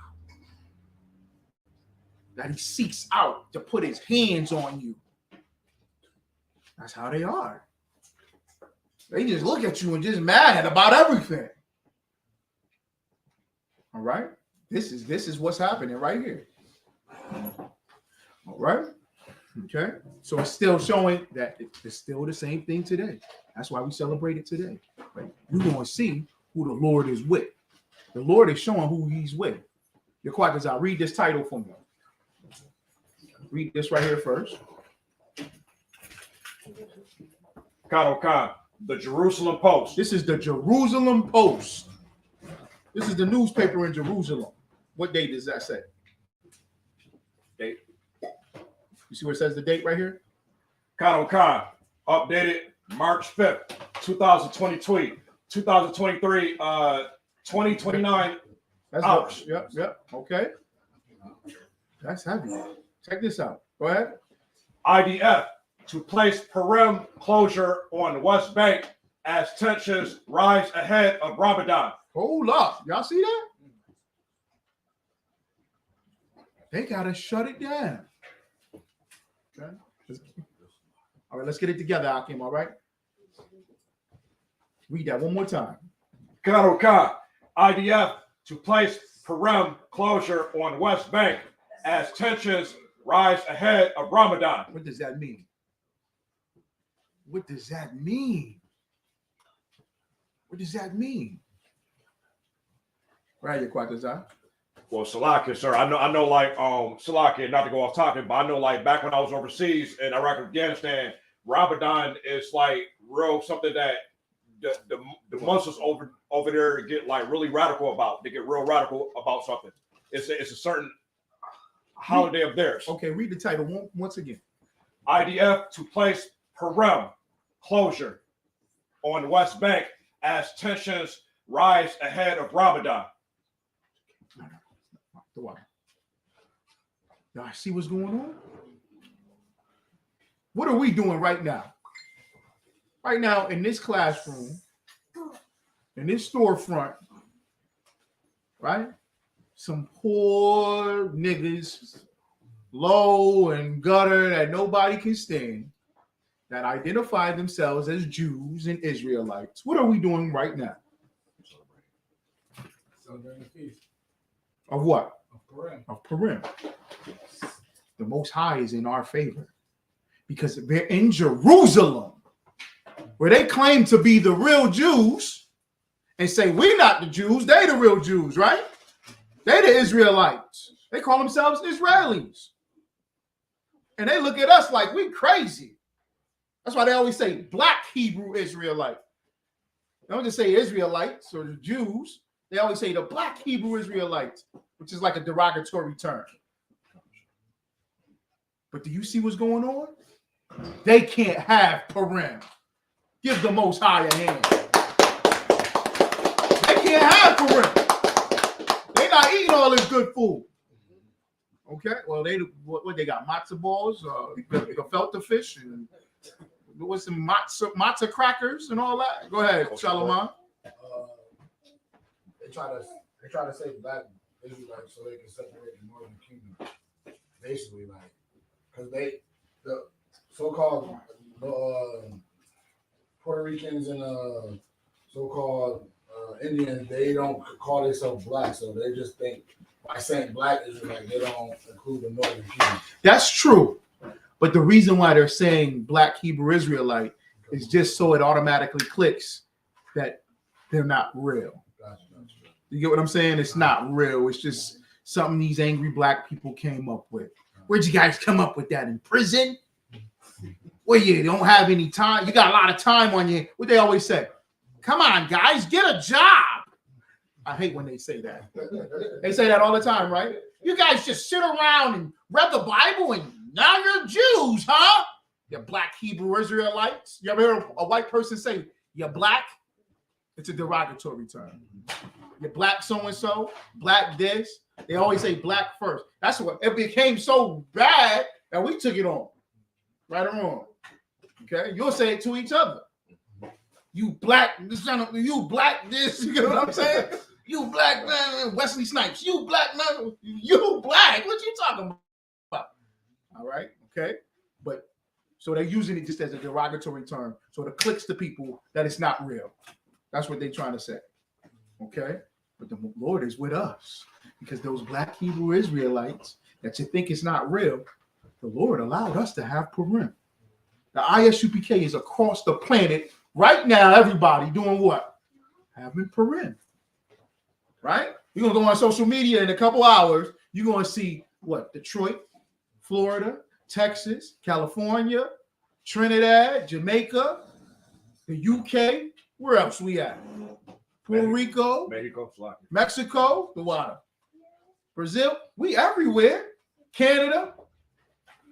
That he seeks out to put his hands on you. That's how they are. They just look at you and just mad about everything. All right? This is what's happening right here. All right? Okay? So it's still showing that it's still the same thing today. That's why we celebrate it today. Right? We're going to see who the Lord is with. The Lord is showing who he's with. Your questions, I'll read this title for me. Read this right here first. Khan, the Jerusalem Post. This is the Jerusalem Post. This is the newspaper in Jerusalem. What date does that say? Date. You see where it says the date right here? Khan, updated March 5th, 2023, 2029 That's hours. Yep. Okay. That's heavy. Check this out. Go ahead. IDF to place Purim closure on the West Bank as tensions rise ahead of Ramadan. Hold up. Y'all see that? They gotta shut it down. Okay. All right, let's get it together, Akim. All right. Read that one more time. Khan, IDF to place Purim closure on West Bank as tensions rise ahead of Ramadan. What does that mean? What does that mean? What does that mean? Right, your Quatazar. Well, Salakia, sir, I know, like, Salakia, not to go off topic, but I know, like, back when I was overseas in Iraq and Afghanistan, Ramadan is like real something that the Muslims over there get like really radical about. They get real radical about something. It's a certain holiday of theirs. Okay, read the title once again. IDF to place Purim closure on the West Bank as tensions rise ahead of Ramadan. Y'all see what's going on? What are we doing right now? Right now in this classroom, in this storefront, right? Some poor niggas, low and gutter that nobody can stand, that identify themselves as Jews and Israelites. What are we doing right now? Celebrating the feast Of what? of Purim. Of Purim. The Most High is in our favor because they're in Jerusalem, where they claim to be the real Jews and say we're not the Jews, they the real Jews, right? They the Israelites. They call themselves Israelis. And they look at us like we crazy. That's why they always say black Hebrew Israelite. They don't just say Israelites or Jews. They always say the black Hebrew Israelites, which is like a derogatory term. But do you see what's going on? They can't have Purim. Give the Most High a hand. They can't have Purim. They're not eating all this good food. Okay, well, what they got? Matzo balls, gefilte fish, and what's some matzo crackers and all that? Go ahead, Shalom. They try to say black Israelites so they can separate the northern kingdom. Basically, like, because the so-called Puerto Ricans and so-called Indians, they don't call themselves black, so they just think by saying black Israelite, they don't include the northern kingdom. That's true. But the reason why they're saying black Hebrew Israelite is just so it automatically clicks that they're not real. Gotcha. You get what I'm saying? It's not real. It's just something these angry black people came up with. Where'd you guys come up with that? In prison? Well, you don't have any time. You got a lot of time on you. What they always say? Come on, guys, get a job. I hate when they say that. They say that all the time, right? You guys just sit around and read the Bible and now you're Jews, huh? You black Hebrew Israelites. You ever hear a white person say, you're black? It's a derogatory term. You're black so-and-so, black this. They always say black first. That's what it became so bad that we took it on. Right or wrong. Okay? You'll say it to each other. You black, you black this, you know what I'm saying? You black man, Wesley Snipes. You black man, you black. What you talking about? All right, okay. But so they're using it just as a derogatory term, so it clicks to people that it's not real. That's what they're trying to say. Okay, but the Lord is with us because those black Hebrew Israelites that you think is not real, the Lord allowed us to have Purim. The Isupk is across the planet right now. Everybody doing what? Having Purim. Right? You're going to go on social media in a couple hours. You're going to see what? Detroit, Florida, Texas, California, Trinidad, Jamaica, the UK. Where else we at? Puerto Rico, Mexico, the water. Brazil. We everywhere. Canada.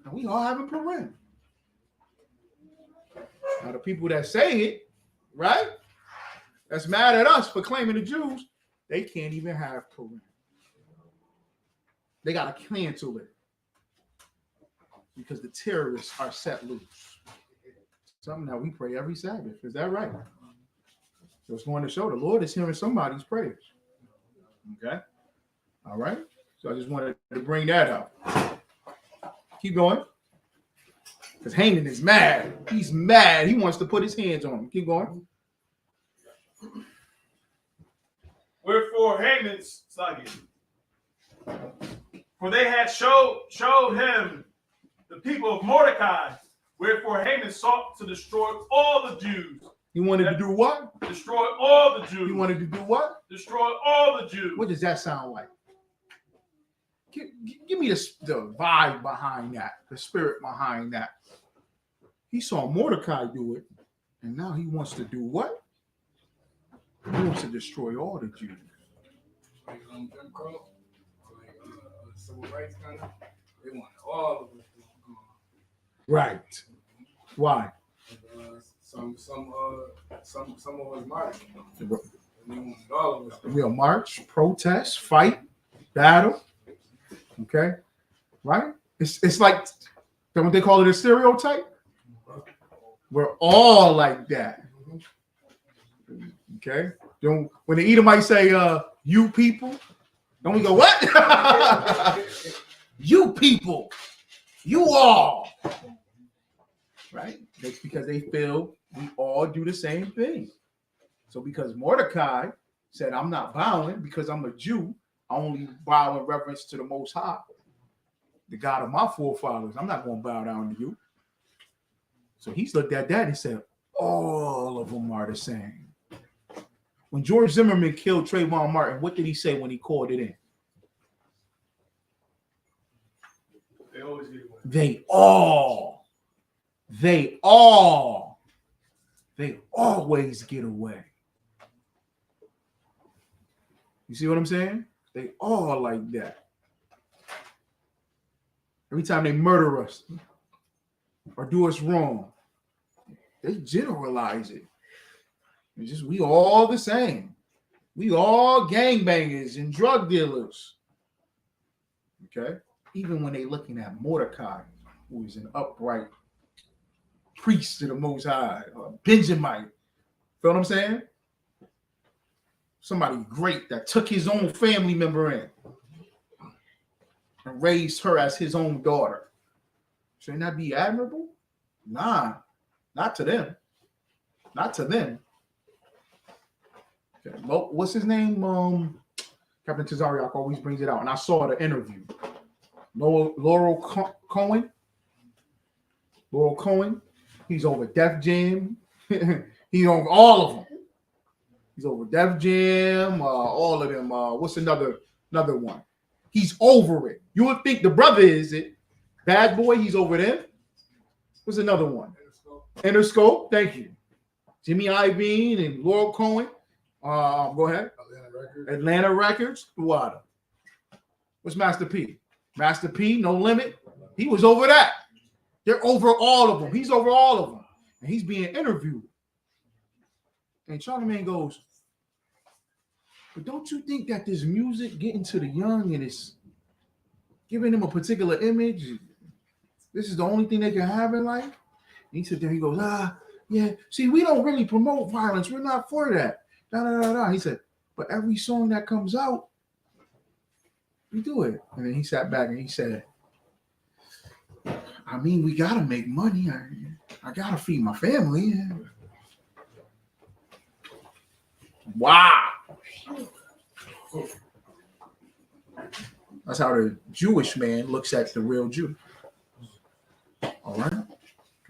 And we all having Purim. Now the people that say it, right? That's mad at us for claiming the Jews. They can't even have Purim. They got to cancel it because the terrorists are set loose. Something that we pray every Sabbath. Is that right? So it's going to show the Lord is hearing somebody's prayers. Okay? All right? So I just wanted to bring that up. Keep going. Because Haman is mad. He's mad. He wants to put his hands on him. Keep going. Wherefore Haman's Sagi. For they had showed him the people of Mordecai. Wherefore Haman sought to destroy all the Jews. He wanted to do what? Destroy all the Jews. He wanted to do what? Destroy all the Jews. What does that sound like? Give me the vibe behind that, the spirit behind that. He saw Mordecai do it, and now he wants to do what? He wants to destroy all the Jews. Like Jim Crow, like civil rights kind of. They wanted all of us to go. Right. Why? Some of us marched. And they wanted all of us. We'll march, protest, fight, battle. Okay, right? It's like what they call it, a stereotype. We're all like that. Okay. When the Edomites say you people, don't we go, what? You people, you all. Right? That's because they feel we all do the same thing. So because Mordecai said, I'm not bowing because I'm a Jew, I only bow in reverence to the Most High, the God of my forefathers. I'm not going to bow down to you. So he's looked at that and said, all of them are the same. When George Zimmerman killed Trayvon Martin, what did he say when he called it in? They always get away. They always get away. You see what I'm saying? They all like that. Every time they murder us or do us wrong, they generalize it. It's just we all the same. We all gangbangers and drug dealers. Okay? Even when they looking at Mordecai, who is an upright priest to the Most High, Benjamite. Feel what I'm saying? Somebody great that took his own family member in. and raised her as his own daughter. Shouldn't that be admirable? Nah, not to them. Not to them. Okay. Well, what's his name? Captain Tazariak always brings it out, and I saw the interview. Laurel Cohen. Laurel Cohen. He's over Def Jam. He's over all of them. He's over Def Jam. All of them. What's another one? He's over it. You would think the brother is it. Bad Boy. He's over them. What's another one? Interscope. Thank you. Jimmy Iovine and Laurel Cohen. Go ahead. Atlanta Records. What? What's Master P? Master P, No Limit. He was over that. They're over all of them. He's over all of them. And he's being interviewed. And Charlamagne goes, but don't you think that this music getting to the young and it's giving them a particular image? This is the only thing they can have in life? And he sits there, he goes, yeah. See, we don't really promote violence. We're not for that. He said, but every song that comes out, we do it. And then he sat back and he said, I mean, we got to make money. I got to feed my family. Wow. That's how the Jewish man looks at the real Jew. All right.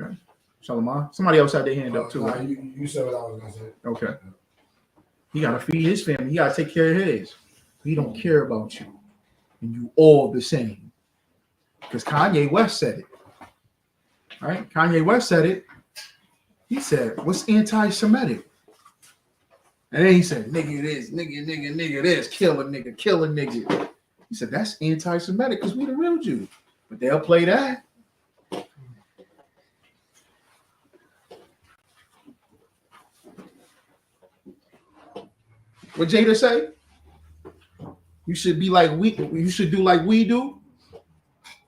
Okay. Shalom. Somebody else had their hand up too. Nah, you said what I was going to say. Okay. He got to feed his family. He got to take care of his. He don't care about you. And you all the same. Because Kanye West said it. Right? Kanye West said it. He said, what's anti-Semitic? And then he said, nigga this, nigga this, kill a nigga. He said, that's anti-Semitic because we the real Jews. But they'll play that. What Jada say? You should be like you should do like we do.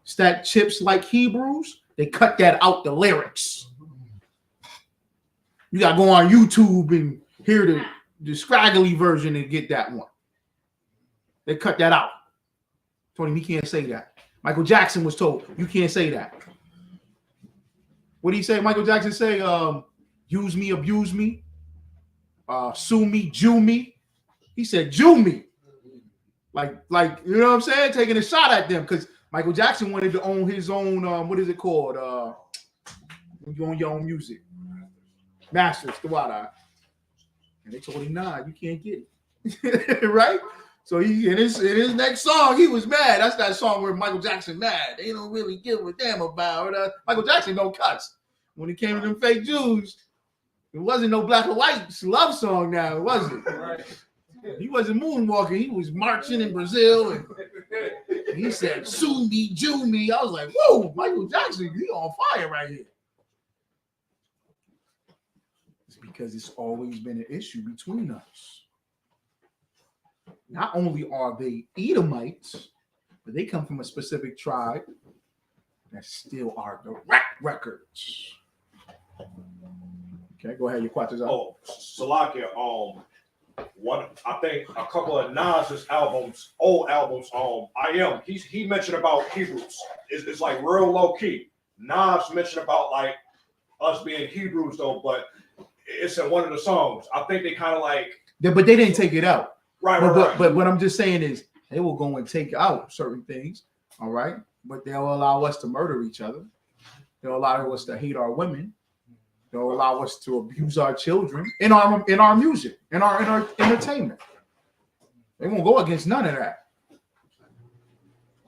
Stack chips like Hebrews. They cut that out the lyrics. You gotta go on YouTube and hear the scraggly version and get that one. They cut that out. Told him he can't say that. Michael Jackson was told you can't say that. What did he say? Michael Jackson say, use me, abuse me, sue me, Jew me. He said, Jew me. Like, you know what I'm saying? Taking a shot at them because Michael Jackson wanted to own his own, what is it called? When you own your own music. Masters, the water. And they told him, nah, you can't get it. Right? So he in his next song, he was mad. That's that song where Michael Jackson mad. They don't really give a damn about it. Michael Jackson don't cuss. When it came to them fake Jews, it wasn't no black and white love song now, was it? Right. He wasn't moonwalking. He was marching in Brazil. And he said, sue me, Jew me. I was like, whoa, Michael Jackson, he on fire right here. It's because it's always been an issue between us. Not only are they Edomites, but they come from a specific tribe that still are the records. Okay, go ahead. Your questions are. Oh, Salakia, I think a couple of Nas's albums, old albums, he mentioned about Hebrews. It's like real low key. Nas mentioned about like us being Hebrews though, but it's in one of the songs. I think they kind of like. Yeah, but they didn't take it out. Right. But what I'm just saying is they will go and take out certain things, all right? But they'll allow us to murder each other. They'll allow us to hate our women. They'll allow us to abuse our children in our music, in our entertainment. They won't go against none of that.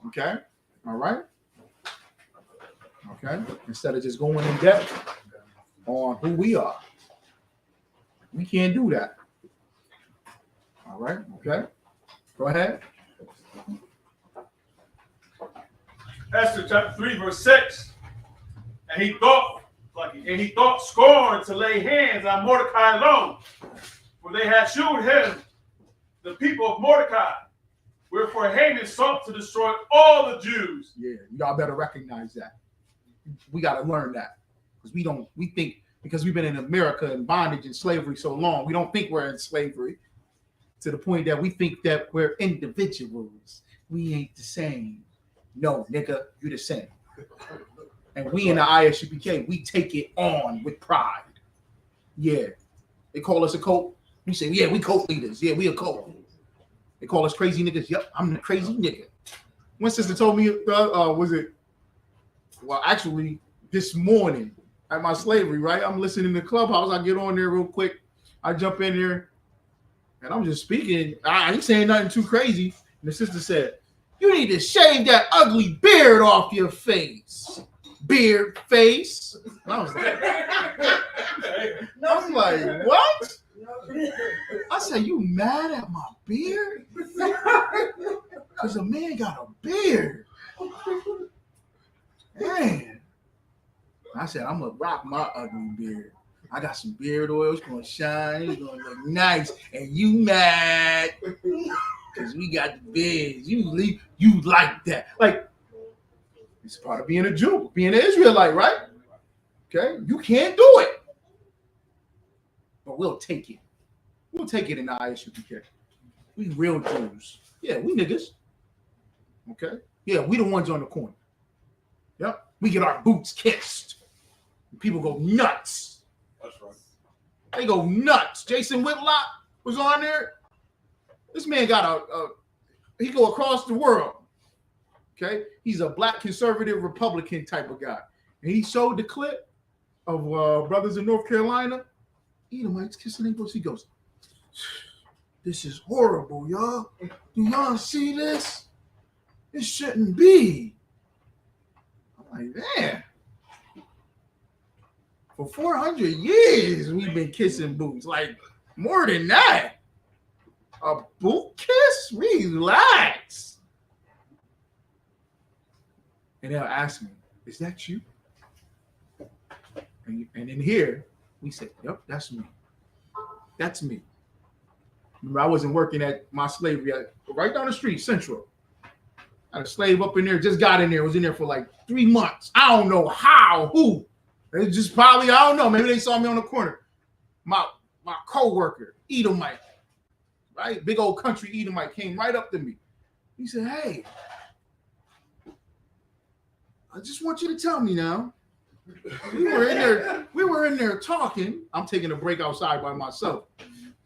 Okay? All right? Okay? Instead of just going in depth on who we are. We can't do that. All right, okay. Go ahead. Esther chapter 3, verse 6. And he thought scorn to lay hands on Mordecai alone, for they had shewed him the people of Mordecai. Wherefore Haman sought to destroy all the Jews. Yeah, y'all better recognize that. We got to learn that. Because we think, because we've been in America in bondage and slavery so long, we don't think we're in slavery. To the point that we think that we're individuals. We ain't the same. No, nigga, you the same. And we in the ISUPK, we take it on with pride. Yeah. They call us a cult. We say, yeah, we cult leaders. Yeah, we a cult. They call us crazy niggas. Yep, I'm the crazy nigga. One sister told me, actually, this morning at my slavery, right? I'm listening to Clubhouse. I get on there real quick. I jump in there, and I'm just speaking. I ain't saying nothing too crazy. And the sister said, you need to shave that ugly beard off your face. Beard face. And I was like, what? I said, you mad at my beard? Because a man got a beard. Man. I said, I'm going to rock my ugly beard. I got some beard oil. It's going to shine. It's going to look nice. And you mad because we got the beards. You like that. Like, it's part of being a Jew, being an Israelite, right? Okay? You can't do it. But we'll take it. We'll take it in the ISUPK. We real Jews. Yeah, we niggas. Okay? Yeah, we the ones on the corner. Yep. We get our boots kissed. People go nuts. That's right. They go nuts. Jason Whitlock was on there. This man got he go across the world. Okay? He's a black conservative Republican type of guy. And he showed the clip of brothers in North Carolina. Edomites kissing their boots. He goes, this is horrible, y'all. Do y'all see this? It shouldn't be. I'm like, man. For 400 years, we've been kissing boots. Like, more than that. A boot kiss? Relax. And they'll ask me, is that you? And in here, we said, yep, that's me. That's me. Remember, I wasn't working at my slavery right down the street, Central. I had a slave up in there, just got in there, was in there for like 3 months. I don't know how, who. It's just probably, I don't know. Maybe they saw me on the corner. My co-worker, Edomite, right? Big old country Edomite came right up to me. He said, hey, I just want you to tell me now. We were in there talking. I'm taking a break outside by myself.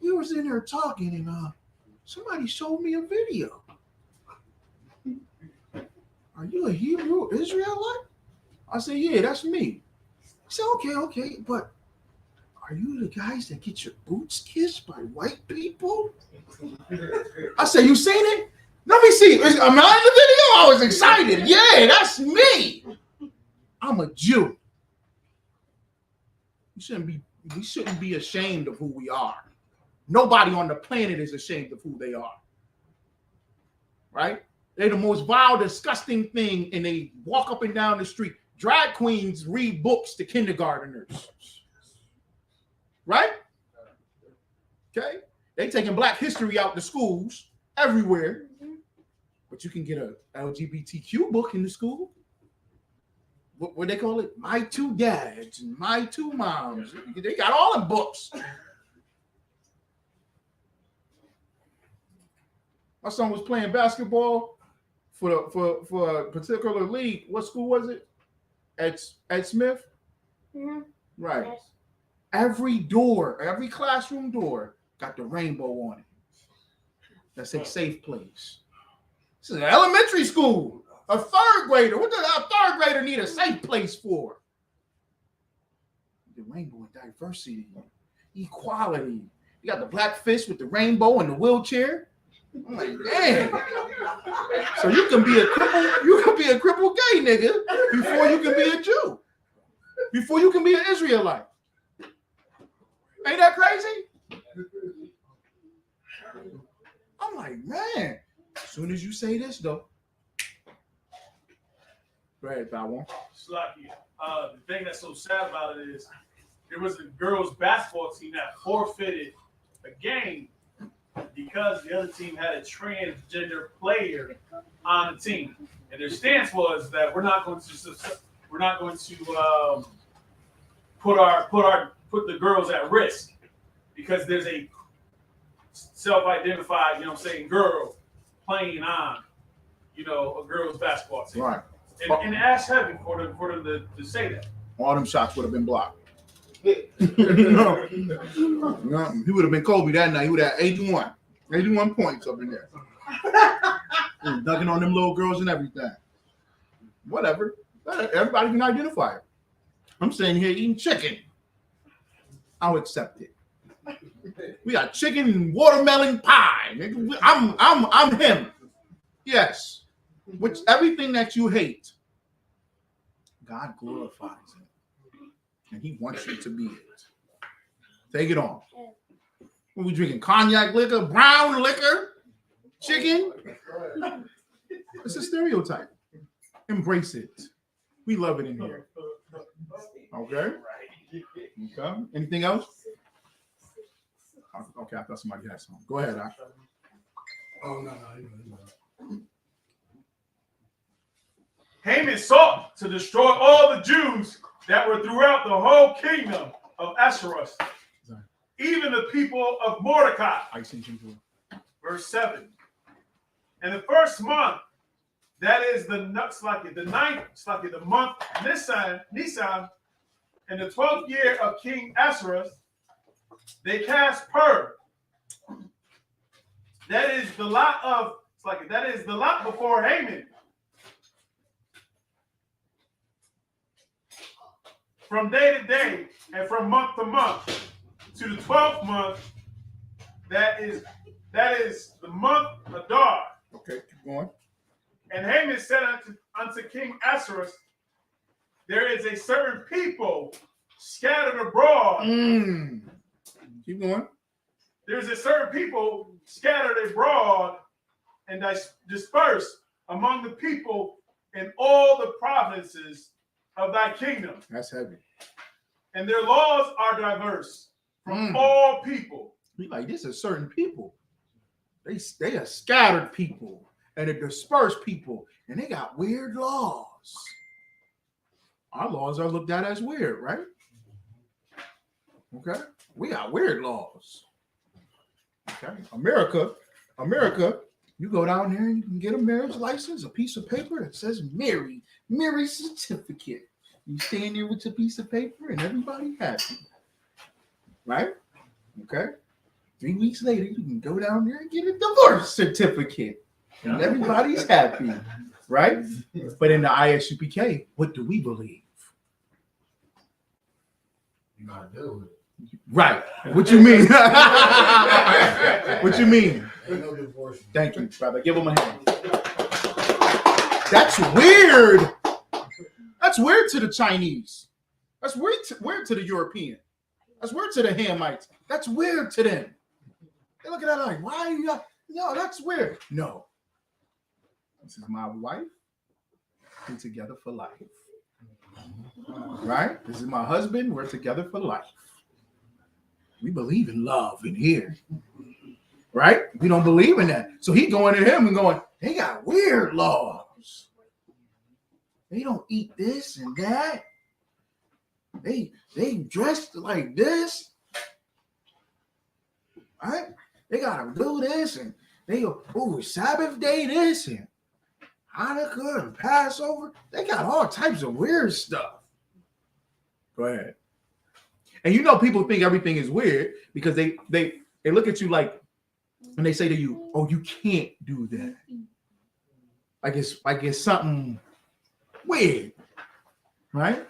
We was in there talking, and somebody showed me a video. Are you a Hebrew Israelite? I said, yeah, that's me. He said, okay, but are you the guys that get your boots kissed by white people? I said, you seen it? Let me see. Am I in the video? I was excited. Yeah, that's me. I'm a Jew. We shouldn't be ashamed of who we are. Nobody on the planet is ashamed of who they are. Right? They're the most vile, disgusting thing, and they walk up and down the street. Drag queens read books to kindergarteners. Right? Okay? They taking Black history out the schools everywhere. But you can get a LGBTQ book in the school. What they call it? My Two Dads and My Two Moms. They got all the books. My son was playing basketball for a particular league. What school was it? At Smith? Mm-hmm. Right. Yes. Every door, every classroom door got the rainbow on it. That's a safe place. This is an elementary school. A third grader. What does a third grader need a safe place for? The rainbow and diversity, equality. You got the black fish with the rainbow and the wheelchair. I'm like, damn. So you can be a crippled gay nigga before you can be a Jew. Before you can be an Israelite. Ain't that crazy? I'm like, man. As soon as you say this, though. Go ahead, Pawaryam. Slacky. The thing that's so sad about it is there was a girls' basketball team that forfeited a game because the other team had a transgender player on the team, and their stance was that we're not going to put the girls at risk because there's a self-identified, girl playing on a girls' basketball team. Right. And ask heavy for them to say that. All them shots would have been blocked. No, he would have been Kobe that night. He would have had 81 points up in there. He was dunking on them little girls and everything. Whatever. Everybody can identify it. I'm sitting here eating chicken. I'll accept it. We got chicken and watermelon pie. I'm him. Yes. Which everything that you hate, God glorifies it. And he wants you to be it. Take it on. What we drinking? Cognac liquor, brown liquor, chicken. It's a stereotype. Embrace it. We love it in here. Okay? Okay. Anything else? Okay, I thought somebody had something. Go ahead, Ash. Oh, no. Haman sought to destroy all the Jews that were throughout the whole kingdom of Ahasuerus, even the people of Mordecai. Verse 7. In the first month, that is the ninth, the month Nisan, in the 12th year of King Ahasuerus, they cast Purim. That is the lot before Haman. From day to day and from month to month, to the 12th month, that is the month Adar. Okay, keep going. And Haman said unto King Ahasuerus, there is a certain people scattered abroad. Keep going. There is a certain people scattered abroad and dispersed among the people in all the provinces of thy kingdom. That's heavy. And their laws are diverse from all people. Be like, this is certain people. They are scattered people and a dispersed people, and they got weird laws. Our laws are looked at as weird, right? Okay, we got weird laws. Okay, America, you go down there and you can get a marriage license, a piece of paper that says married certificate. You stand there with your piece of paper and everybody happy, right? Okay. 3 weeks later, you can go down there and get a divorce certificate, and everybody's happy, right? But in the ISUPK, what do we believe? You gotta deal with it. Right. What you mean? What you mean? Ain't no divorce. Thank you, brother. Give him a hand. That's weird. That's weird to the Chinese. That's weird to the European. That's weird to the Hamites. That's weird to them. They look at that like, why are you? No, that's weird. No. This is my wife. We're together for life. Right? This is my husband. We're together for life. We believe in love in here. Right? We don't believe in that. So he going at him and going, they got weird laws. They don't eat this and that. They dressed like this. Right? They gotta do this and they go, Sabbath day this and Hanukkah and Passover. They got all types of weird stuff. Go ahead. And people think everything is weird because they look at you like, and they say to you, oh, you can't do that. Like it's something weird, right?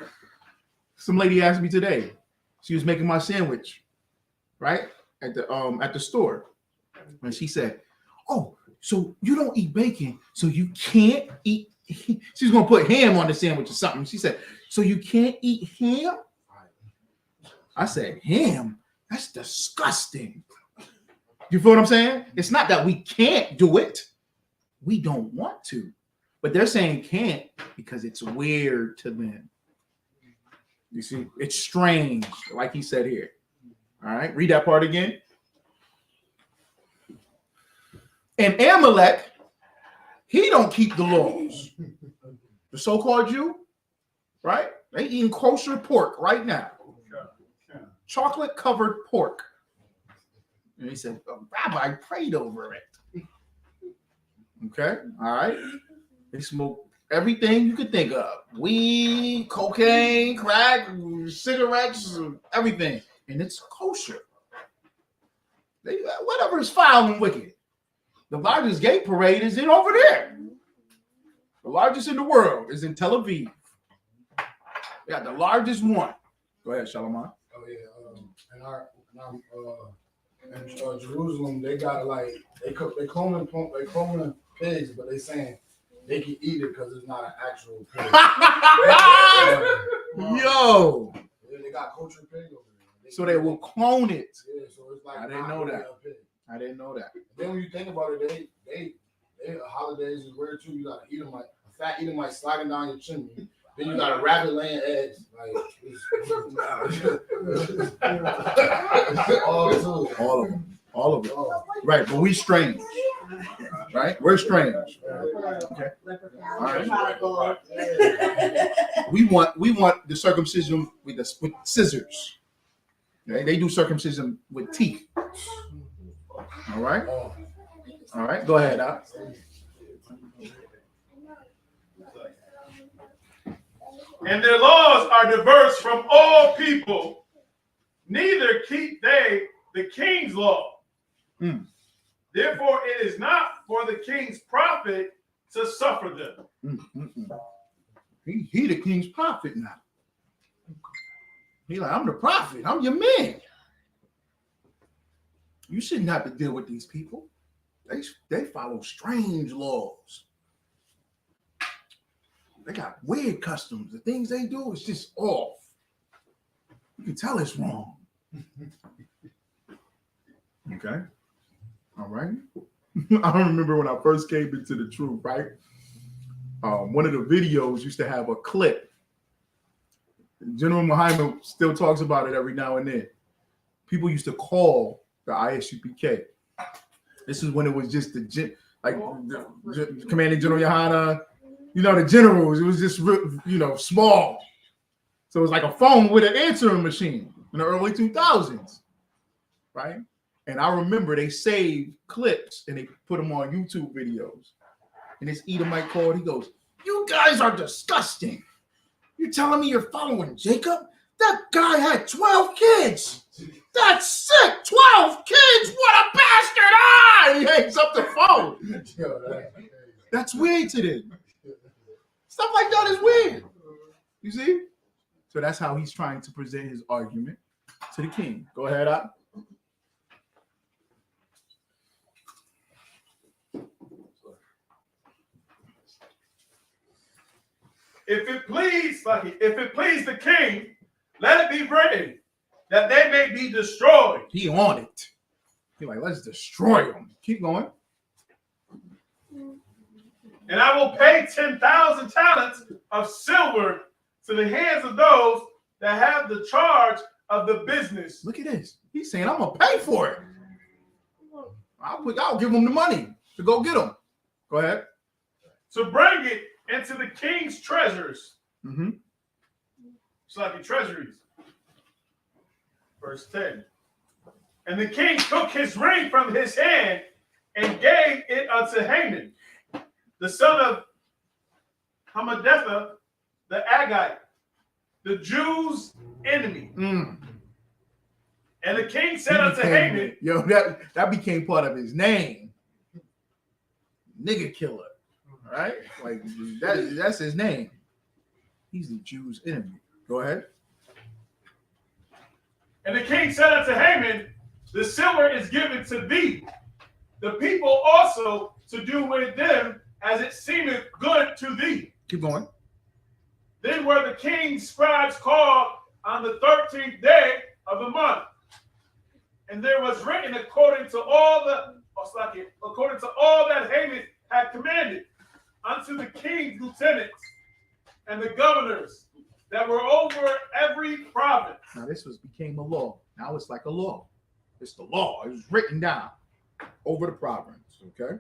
Some lady asked me today. She was making my sandwich, right, at the store, and she said, "Oh, so you don't eat bacon, so you can't eat." She's gonna put ham on the sandwich or something. She said, "So you can't eat ham?" I said, "Ham? That's disgusting." You feel what I'm saying? It's not that we can't do it; we don't want to. But they're saying can't because it's weird to them. You see, it's strange, like he said here. All right, read that part again. And Amalek, he don't keep the laws. The so-called Jew, right? They eating kosher pork right now. Chocolate-covered pork. And he said, Rabbi, I prayed over it. Okay, all right. They smoke everything you could think of: weed, cocaine, crack, cigarettes, everything, and it's kosher. They, whatever is foul and wicked. The largest gay parade is in over there. The largest in the world is in Tel Aviv. They got the largest one. Go ahead, Shalom. Oh yeah, in Jerusalem, they got like they cloning pigs, but they saying they can eat it because it's not an actual pig. Yo, Yeah, they got cultured pig over there. So they will clone it. Yeah, so it's like I didn't know that. I didn't know that. Then when you think about it, they holidays is weird too. You gotta eat them like a fat eating like sliding down your chimney. Then you got a rabbit laying eggs. Like all of them. Right, but we strange. Right? We're strange. Okay. All right. We want the circumcision with scissors. Okay? They do circumcision with teeth. All right. All right. Go ahead, Al. And their laws are diverse from all people, neither keep they the king's law. Therefore, it is not for the king's profit to suffer them. He the king's prophet now. He like, I'm the prophet. I'm your man. You shouldn't have to deal with these people. They follow strange laws. They got weird customs. The things they do is just off. You can tell it's wrong. Okay. All right. I remember when I first came into the truth, right? One of the videos used to have a clip. General Muhammad still talks about it every now and then. People used to call the Isupk. This is when it was just the Commanding General Yahanna. You know, the generals, it was just, small. So it was like a phone with an answering machine in the early 2000s, right? And I remember they saved clips and they put them on YouTube videos. And this Edomite called, he goes, "You guys are disgusting. You're telling me you're following Jacob? That guy had 12 kids. That's sick. 12 kids. What a bastard. He hangs up the phone. That's weird to them. Stuff like that is weird. You see? So that's how he's trying to present his argument to the king. Go ahead, Op. If it please the king, let it be written that they may be destroyed. He on it. He like, let's destroy them. Keep going. And I will pay 10,000 talents of silver to the hands of those that have the charge of the business. Look at this. He's saying, I'm gonna pay for it. I'll give him the money to go get them. Go ahead. To bring it into the king's treasures. It's like the treasuries. Verse 10. And the king took his ring from his hand and gave it unto Haman, the son of Hammedatha, the Agagite, the Jews' enemy. And the king said unto Haman, that became part of his name. Nigga killer. Right? Like that's his name. He's the Jews' enemy. Go ahead. And the king said unto Haman, the silver is given to thee, the people also to do with them as it seemeth good to thee. Keep going. Then were the king's scribes called on the 13th day of the month, and there was written according to all that Haman had commanded unto the king's lieutenants and the governors that were over every province. Now this became a law. Now it's like a law. It's the law. It was written down over the province. Okay.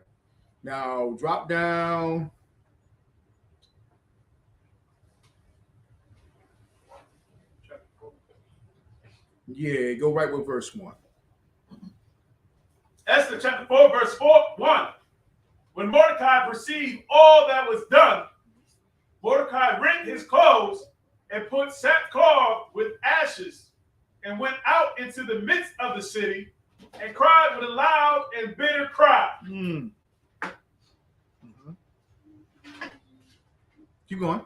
Now drop down. Yeah, go right with verse 1. Esther chapter 4, verse 1. When Mordecai perceived all that was done, Mordecai rent his clothes and put sackcloth with ashes and went out into the midst of the city and cried with a loud and bitter cry. Keep going.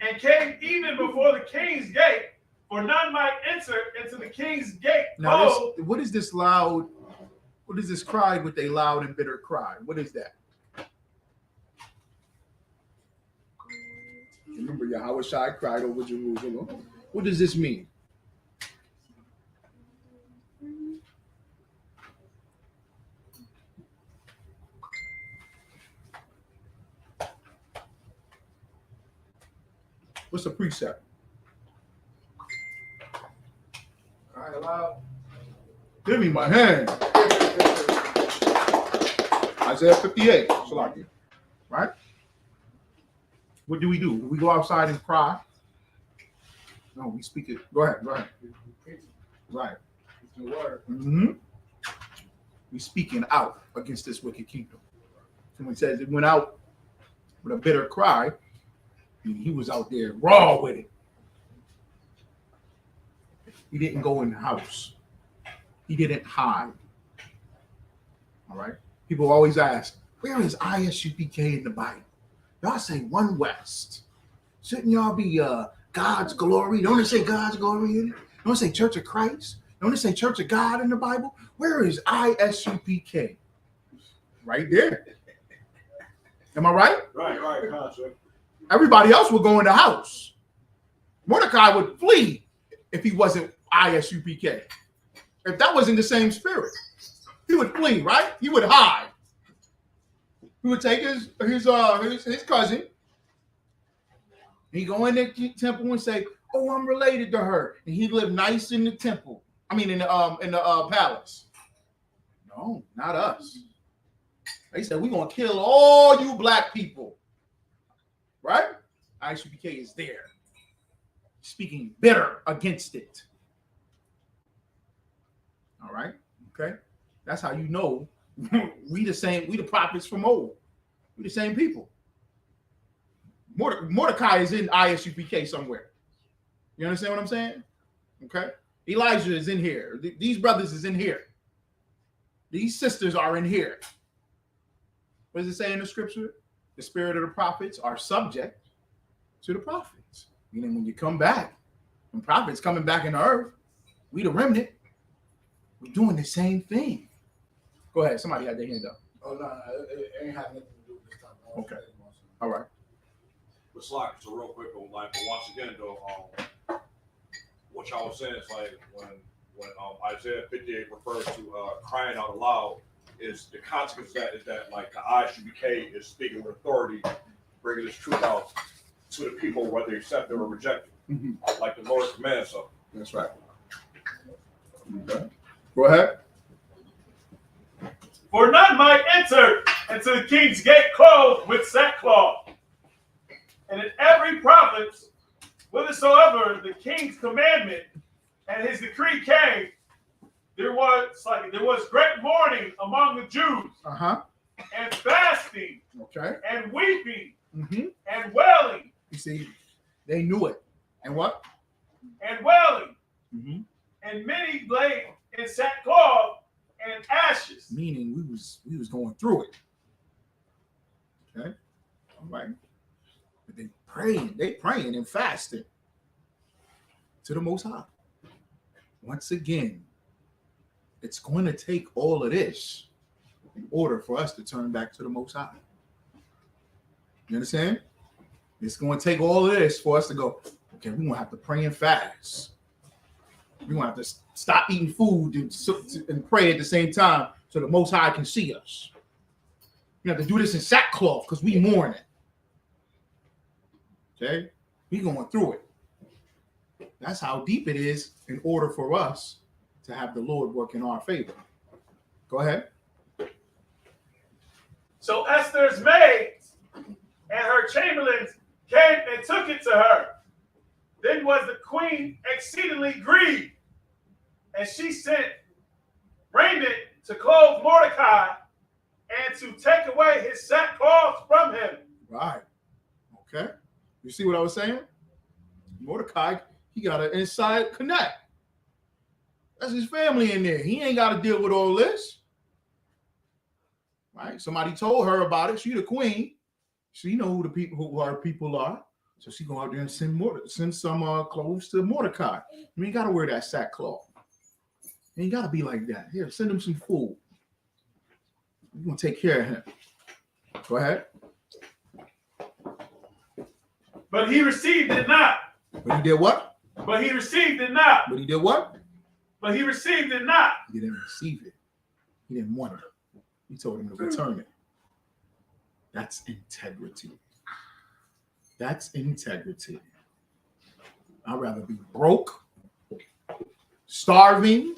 And came even before the king's gate, for none might enter into the king's gate. Now, what is this loud? What is this cry with a loud and bitter cry? What is that? Remember, Yahushua cried over Jerusalem. What does this mean? What's a precept? Cry aloud. Give me my hand. Isaiah 58. Salaki. Right? What do? Do we go outside and cry? No, we speak it. Go ahead. Right. It's the word. Mm-hmm. We speaking out against this wicked kingdom. Someone says it went out with a bitter cry. He was out there raw with it. He didn't go in the house. He didn't hide. All right. People always ask, where is Isupk in the Bible? Y'all say one West. Shouldn't y'all be God's glory? Don't it say God's glory in it? Don't it say Church of Christ? Don't it say Church of God in the Bible? Where is Isupk? Right there. Am I right? Right, concept. Everybody else would go in the house. Mordecai would flee if he wasn't Isupk. If that wasn't the same spirit, he would flee, right? He would hide. He would take his cousin. He go in the temple and say, "Oh, I'm related to her," and he lived nice in the temple. I mean, in the palace. No, not us. They said we're gonna kill all you black people. Right? Isupk is there, speaking bitter against it. All right, okay. That's how you know we the same. We the prophets from old. We the same people. Mordecai is in Isupk somewhere. You understand what I'm saying? Okay. Elijah is in here. These brothers is in here. These sisters are in here. What does it say in the scripture? The spirit of the prophets are subject to the prophets. Meaning when you come back, when prophets coming back in the earth, we the remnant, we're doing the same thing. Go ahead. Somebody had their hand up. Oh, no, it ain't had nothing to do with this time. Okay. All right. But Slack, so real quick, but once again, though, what y'all was saying is like when Isaiah 58 refers to crying out aloud, is the consequence of that is that like the Isupk is speaking with authority, bringing this truth out to the people, whether they accept it or reject it, like the Lord commands so. That's right. Okay. Go ahead. For none might enter into the king's gate clothed with sackcloth. And in every province, whithersoever the king's commandment and his decree came, there was great mourning among the Jews, and fasting, and weeping, and wailing. You see, they knew it. And what? And wailing. And many lay in sackcloth and ashes. Meaning we was going through it. Okay. All right. But they praying and fasting to the Most High. Once again, it's going to take all of this in order for us to turn back to the Most High. You understand? It's going to take all of this for us to go, okay, we're going to have to pray and fast. We're going to have to stop eating food and pray at the same time so the Most High can see us. We have to do this in sackcloth because we mourn it. Okay? We're going through it. That's how deep it is in order for us to have the Lord work in our favor. Go ahead. So Esther's maids and her chamberlains came and took it to her. Then was the queen exceedingly grieved, and she sent raiment to clothe Mordecai and to take away his sackcloth from him. Right. Okay. You see what I was saying? Mordecai, he got an inside connect. That's his family in there. He ain't got to deal with all this. Right? Somebody told her about it. She the queen. She know who the people who her people are. So she go out there and send some clothes to Mordecai. You ain't got to wear that sackcloth. You ain't got to be like that. Here, send him some food. We're going to take care of him. Go ahead. But he received it not. But he did what? But he received it not. But he did what? But he received it not. He didn't receive it. He didn't want it. He told him to return it. That's integrity. That's integrity. I'd rather be broke, starving,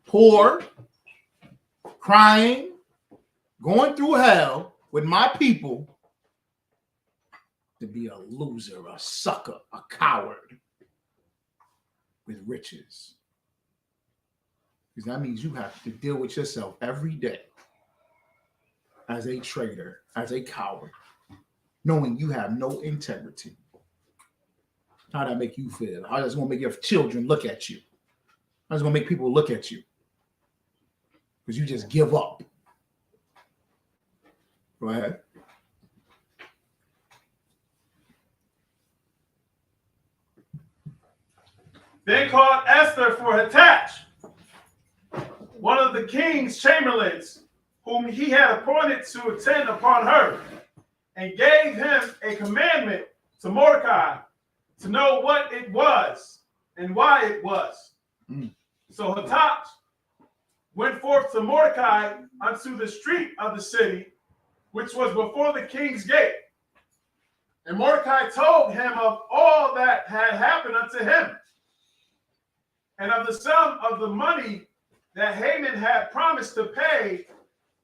poor, crying, going through hell with my people to be a loser, a sucker, a coward with riches. Because that means you have to deal with yourself every day as a traitor, as a coward, knowing you have no integrity. How that make you feel? How that's going to make your children look at you? How's it going to make people look at you? Because you just give up. Go ahead. Then called Esther for Hathach, one of the king's chamberlains, whom he had appointed to attend upon her, and gave him a commandment to Mordecai to know what it was and why it was. So Hathach went forth to Mordecai unto the street of the city, which was before the king's gate. And Mordecai told him of all that had happened unto him, and of the sum of the money that Haman had promised to pay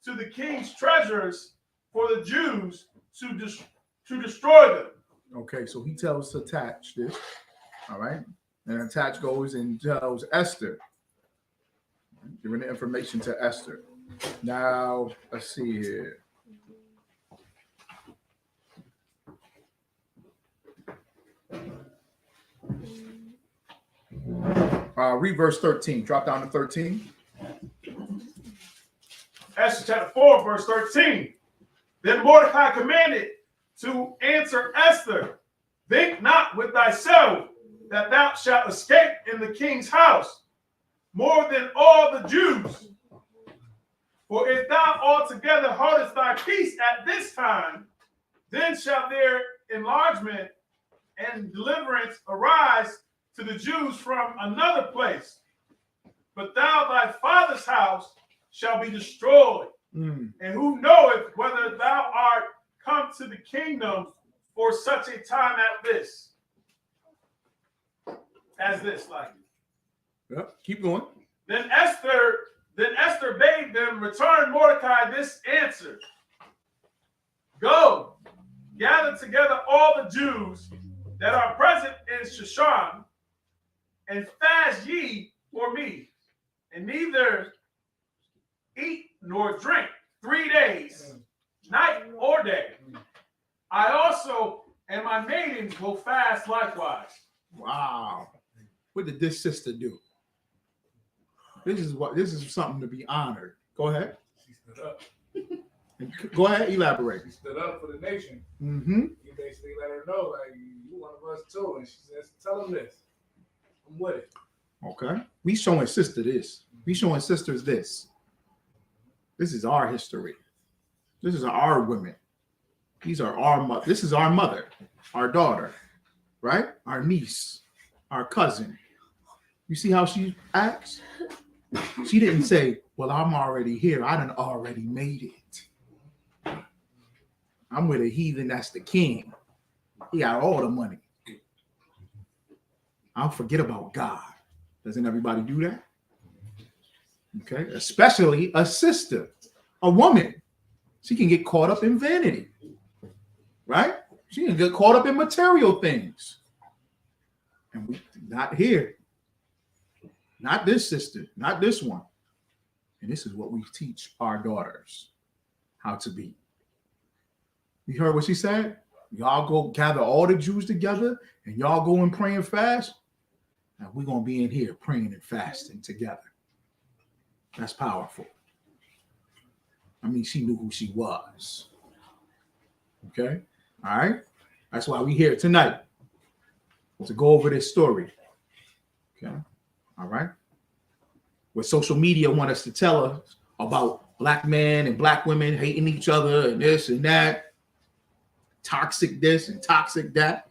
to the king's treasurers for the Jews to destroy them. Okay, so he tells Hathach this, all right? And Hathach goes and tells Esther, giving the information to Esther. Now, let's see here. Read verse 13. Drop down to 13. Esther chapter 4, verse 13. Then Mordecai commanded to answer Esther, think not with thyself that thou shalt escape in the king's house more than all the Jews. For if thou altogether holdest thy peace at this time, then shall their enlargement and deliverance arise to the Jews from another place. But thou, thy father's house, shall be destroyed. And who knoweth whether thou art come to the kingdom for such a time as this, like. Yep, keep going. Then Esther bade them return Mordecai this answer: Go, gather together all the Jews that are present in Shushan, and fast ye for me, and neither eat nor drink 3 days, night or day. I also and my maidens will fast likewise. Wow. What did this sister do? This is something to be honored. Go ahead. She stood up. Go ahead, elaborate. She stood up for the nation. Mm-hmm. He basically let her know, like, you one of us too. And she says, tell him this. I'm with it. Okay. We showing sister this. We showing sisters this. This is our history. This is our women. These are our mother. This is our mother, our daughter, right? Our niece, our cousin. You see how she acts? She didn't say, well, I'm already here. I done already made it. I'm with a heathen that's the king. He got all the money. I'll forget about God. Doesn't everybody do that? Okay, especially a sister, a woman. She can get caught up in vanity, right? She can get caught up in material things. And we not here. Not this sister, not this one. And this is what we teach our daughters how to be. You heard what she said? Y'all go gather all the Jews together and y'all go and pray and fast. And we're going to be in here praying and fasting together. That's powerful. I mean, she knew who she was. Okay? All right? That's why we're here tonight, to go over this story. Okay? All right? What social media want us to tell us about black men and black women hating each other and this and that, toxic this and toxic that.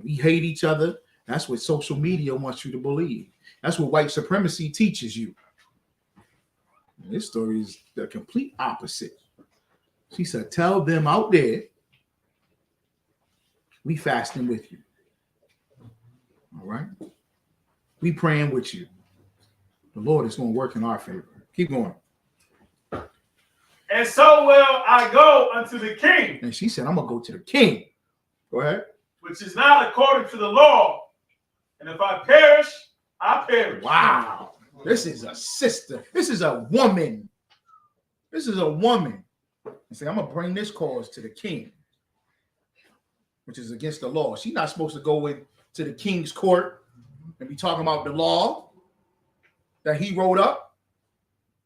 We hate each other. That's what social media wants you to believe. That's what white supremacy teaches you. And this story is the complete opposite. She said, tell them out there, we fasting with you. All right? We praying with you. The Lord is going to work in our favor. Keep going. And so will I go unto the king. And she said, I'm going to go to the king. Go ahead. Which is not according to the law. And if I perish, I perish. Wow. This is a sister. This is a woman. This is a woman. And say, I'm going to bring this cause to the king, which is against the law. She's not supposed to go into the king's court and be talking about the law that he wrote up.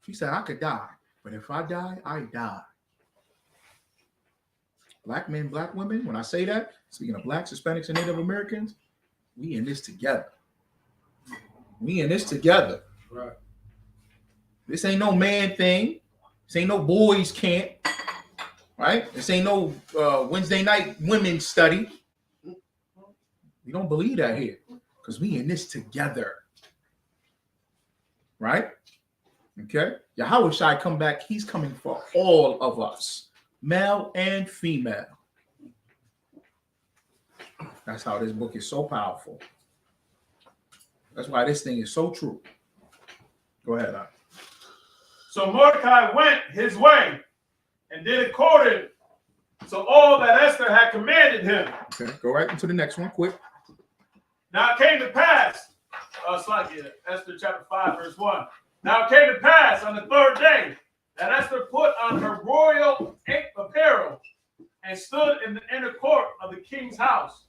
She said, I could die, but if I die, I die. Black men, black women, when I say that, speaking of blacks, Hispanics, and Native Americans, we in this together. We in this together. Right. This ain't no man thing. This ain't no boys camp. Right? This ain't no Wednesday night women's study. We don't believe that here because we in this together. Right? Okay? Yahweh Shai come back. He's coming for all of us, male and female. That's how this book is so powerful. That's why this thing is so true. Go ahead. So Mordecai went his way and did according to all that Esther had commanded him. Okay, go right into the next one, quick. Now it came to pass, Esther chapter 5, verse 1. Now it came to pass on the third day that Esther put on her royal apparel and stood in the inner court of the king's house,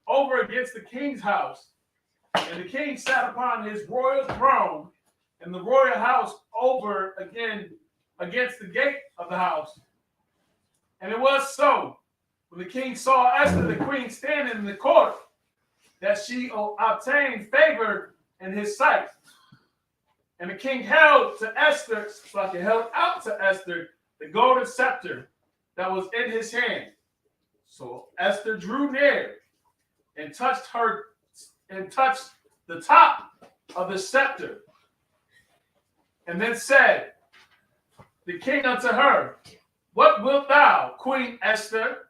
over against the king's house. And the king sat upon his royal throne, and the royal house over again against the gate of the house. And it was so, when the king saw Esther, the queen, standing in the court, that she obtained favor in his sight. And the king held out to Esther the golden scepter that was in his hand. So Esther drew near and touched the top of the scepter, and then said the king unto her, what wilt thou, Queen Esther,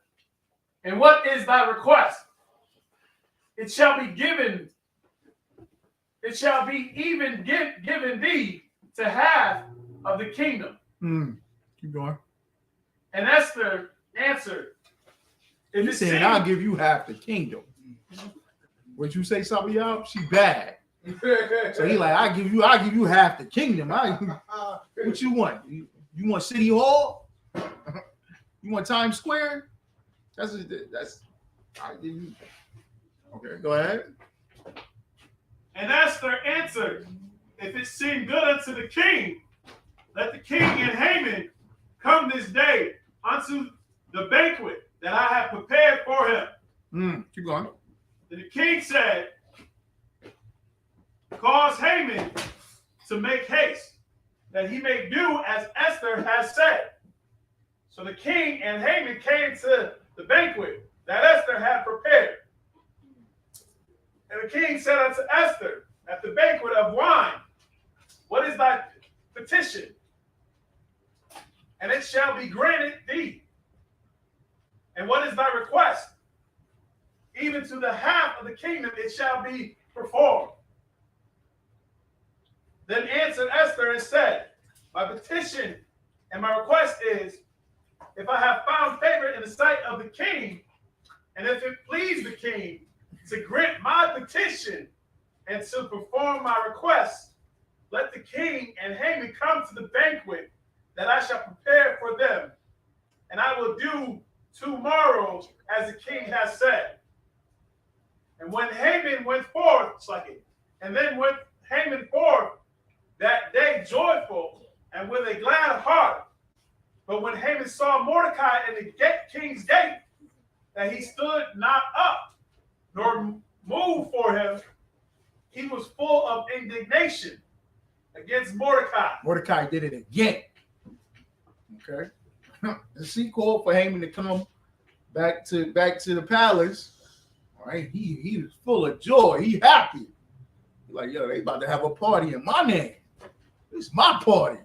and what is thy request? It shall be given thee to half of the kingdom. Keep going. And Esther answered, He said, I'll give you half the kingdom. Would you say something, y'all? She bad. So he like, I'll give you half the kingdom. What you want? You want City Hall? You want Times Square? That's I'll give you. Okay, go ahead. And Esther answered, if it seem good unto the king, let the king and Haman come this day unto the banquet that I have prepared for him. Keep going. Then the king said, cause Haman to make haste, that he may do as Esther has said. So the king and Haman came to the banquet that Esther had prepared. And the king said unto Esther at the banquet of wine, what is thy petition? And it shall be granted thee. And what is thy request? Even to the half of the kingdom it shall be performed. Then answered Esther and said, my petition and my request is, if I have found favor in the sight of the king, and if it please the king to grant my petition and to perform my request, let the king and Haman come to the banquet that I shall prepare for them, and I will do tomorrow as the king has said. And when Haman went forth, went Haman forth that day joyful and with a glad heart. But when Haman saw Mordecai in the king's gate, that he stood not up, nor moved for him, he was full of indignation against Mordecai. Mordecai did it again. Okay. He called for Haman to come back to the palace. All right. He was full of joy. He happy. Like, yo, they about to have a party in my name. It's my party.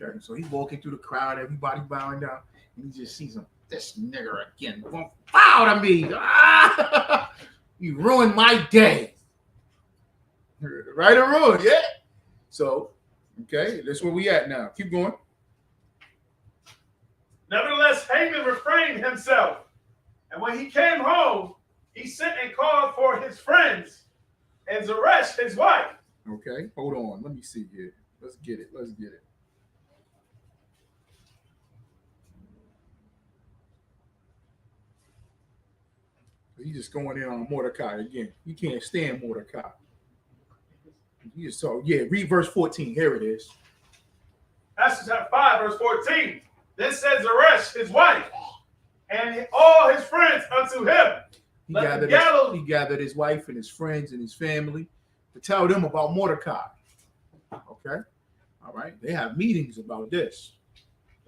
Okay. So he's walking through the crowd, everybody bowing down, and he just sees him. This nigger again. Won't bow to me. Ah! You ruined my day. Right or wrong, yeah. So, okay, that's where we at now. Keep going. Nevertheless, Haman refrained himself. And when he came home, he sent and called for his friends and Zeresh, his wife. Okay, hold on. Let me see here. Let's get it. He's just going in on Mordecai again. You can't stand Mordecai. So, yeah, read verse 14. Here it is. Acts chapter 5, verse 14. Then said Zeresh, his wife, and all his friends unto him. He gathered his wife and his friends and his family to tell them about Mordecai. Okay? All right? They have meetings about this.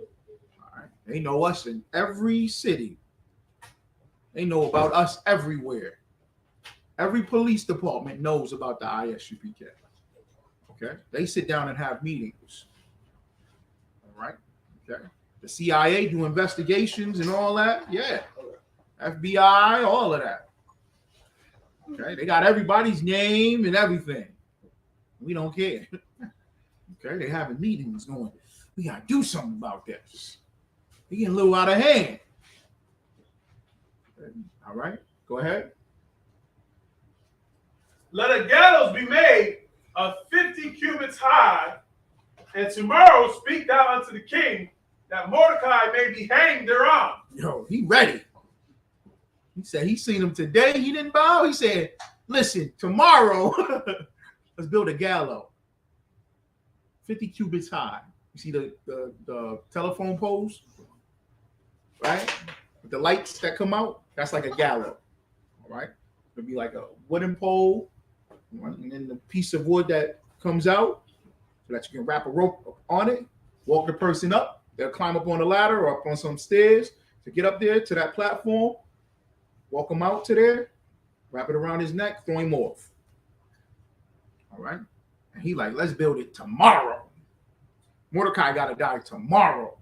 All right? They know us in every city. They know about us everywhere. Every police department knows about the ISUPK. Okay? They sit down and have meetings. All right? Okay? The CIA do investigations and all that. Yeah. FBI, all of that. Okay? They got everybody's name and everything. We don't care. Okay? They having meetings going, we got to do something about this. They getting a little out of hand. Okay. All right? Go ahead. Let a gallows be made of 50 cubits high, and tomorrow speak thou unto the king that Mordecai may be hanged thereon. Yo, he ready. He said he seen him today. He didn't bow. He said, listen, tomorrow, let's build a gallows. 50 cubits high. You see the telephone poles? Right? With the lights that come out, that's like a gallows. All right? It'll be like a wooden pole, and then the piece of wood that comes out so that you can wrap a rope on it, walk the person up. They'll climb up on a ladder or up on some stairs to get up there to that platform, walk him out to there, wrap it around his neck, throw him off. All right? And he like, let's build it tomorrow. Mordecai got to die tomorrow.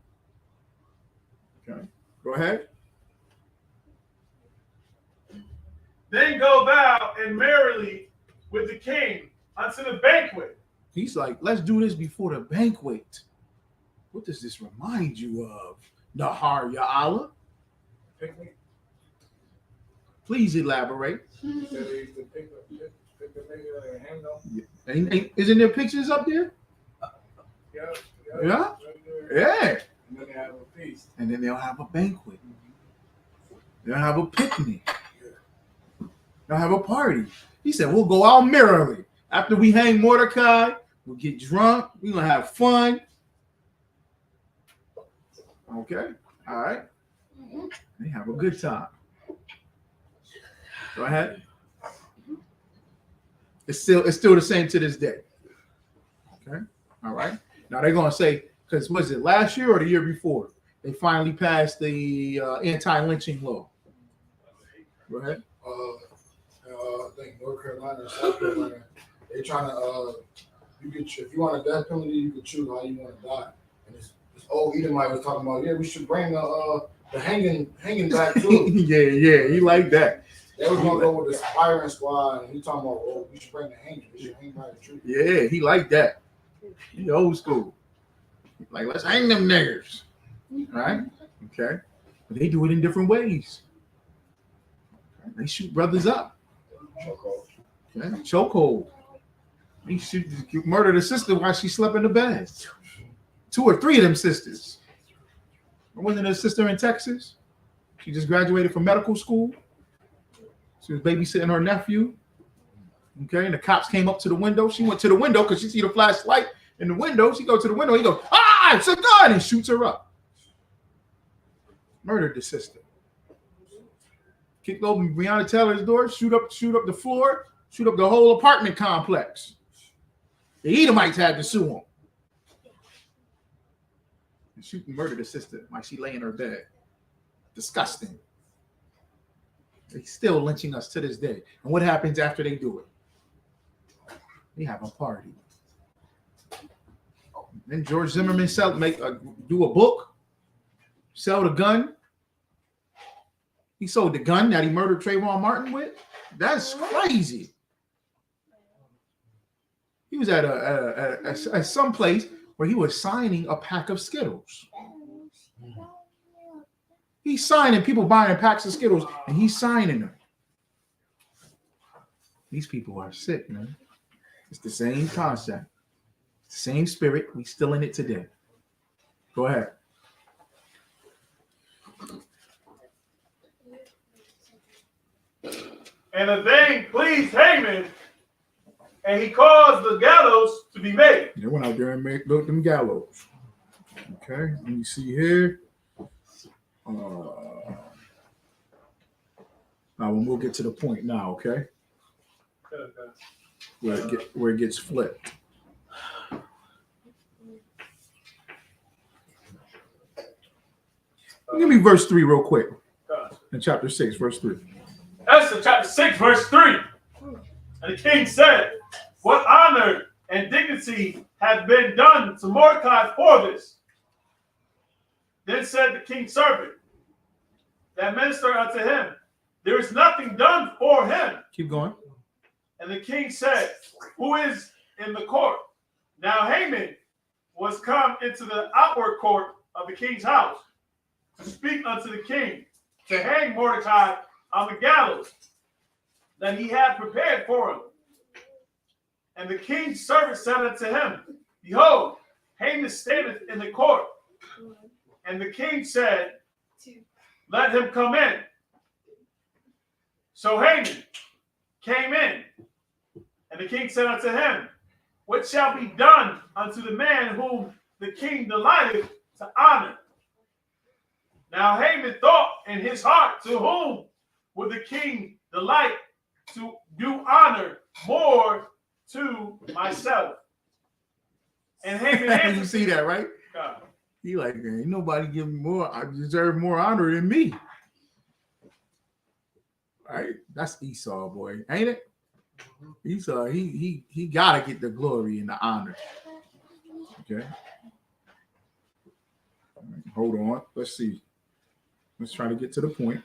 Okay, go ahead. Then go thou and merrily with the king unto the banquet. He's like, let's do this before the banquet. What does this remind you of? Nahar Ya'ala? Picnic. Please elaborate. So they used to pick the nigga and hang them. And isn't there pictures up there? Yeah. Yeah? Yeah. And then they have a feast. And then they'll have a banquet. They'll have a picnic. They'll have a party. He said, we'll go out merrily. After we hang Mordecai, we'll get drunk. We're going to have fun. Okay. All right. They have a good time. Go ahead. It's still the same to this day. Okay. All right. Now they're going to say, because was it last year or the year before? They finally passed the anti-lynching law. Go ahead. I think North Carolina or South Carolina, they trying to if you want a death penalty, you can choose how you want to die. And this old Edomite was talking about, yeah, we should bring the hanging back too. yeah, he like that. They was gonna go with the firing squad, and he talking about, oh, we should bring the hanging. We should hang by the tree. Yeah, he like that. He old school. Like, let's hang them niggers. Right? Okay. But they do it in different ways. They shoot brothers up. Okay. Chokehold. He murdered his sister while she slept in the bed. 2 or 3 of them sisters. Wasn't his sister in Texas? She just graduated from medical school. She was babysitting her nephew. Okay, and the cops came up to the window. She went to the window because she see the flashlight in the window. She goes to the window. He goes, "Ah, it's a gun!" and shoots her up. Murdered the sister. Kicked open Breonna Taylor's door. Shoot up the floor. Shoot up the whole apartment complex. The Edomites had to sue him. And shoot and murdered the sister while she lay in her bed. Disgusting. They're still lynching us to this day. And what happens after they do it? They have a party. Then George Zimmerman do a book, sell the gun. He sold the gun that he murdered Trayvon Martin with. That's crazy. He was at some place where he was signing a pack of Skittles. He's signing, people buying packs of Skittles, and he's signing them. These people are sick, man. It's the same concept, same spirit. We still in it today. Go ahead. And the thing pleased Haman, and he caused the gallows to be made. They went out there and built them gallows. Okay, let me see here. Now we'll get to the point now, okay? Where it gets flipped. Give me verse 3 real quick. In chapter 6, verse 3. Esther chapter 6, verse 3. And the king said, "What honor and dignity have been done to Mordecai for this?" Then said the king's servant that ministered unto him, "There is nothing done for him." Keep going. And the king said, "Who is in the court?" Now Haman was come into the outward court of the king's house to speak unto the king, to hang Mordecai on the gallows that he had prepared for him. And the king's servant said unto him, "Behold, Haman standeth in the court." And the king said, "Let him come in." So Haman came in, and the king said unto him, "What shall be done unto the man whom the king delighteth to honor?" Now Haman thought in his heart, "To whom would the king delight to do honor more to myself?" And Haman answered, You see that, right? God, He like, ain't nobody give me more. I deserve more honor than me. Right? That's Esau, boy, ain't it? Esau, he gotta get the glory and the honor. Okay. All right, hold on. Let's see. Let's try to get to the point.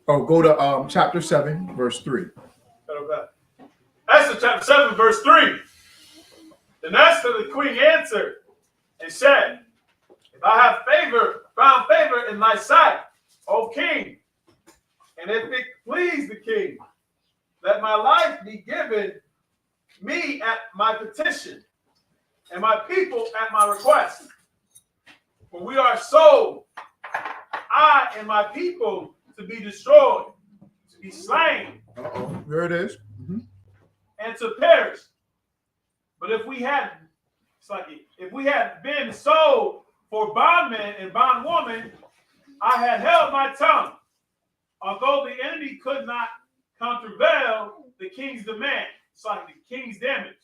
Go to chapter 7, verse 3. Esther chapter 7, verse 3. Then Esther the queen answered and said, "If I have found favor in thy sight, O king, and if it please the king, let my life be given me at my petition, and my people at my request. For we are sold, I and my people, to be destroyed, to be slain." There it is. Mm-hmm. "And to perish. But if we had been sold for bondman and bondwoman, I had held my tongue, although the enemy could not countervail the king's demand." It's like the king's damage.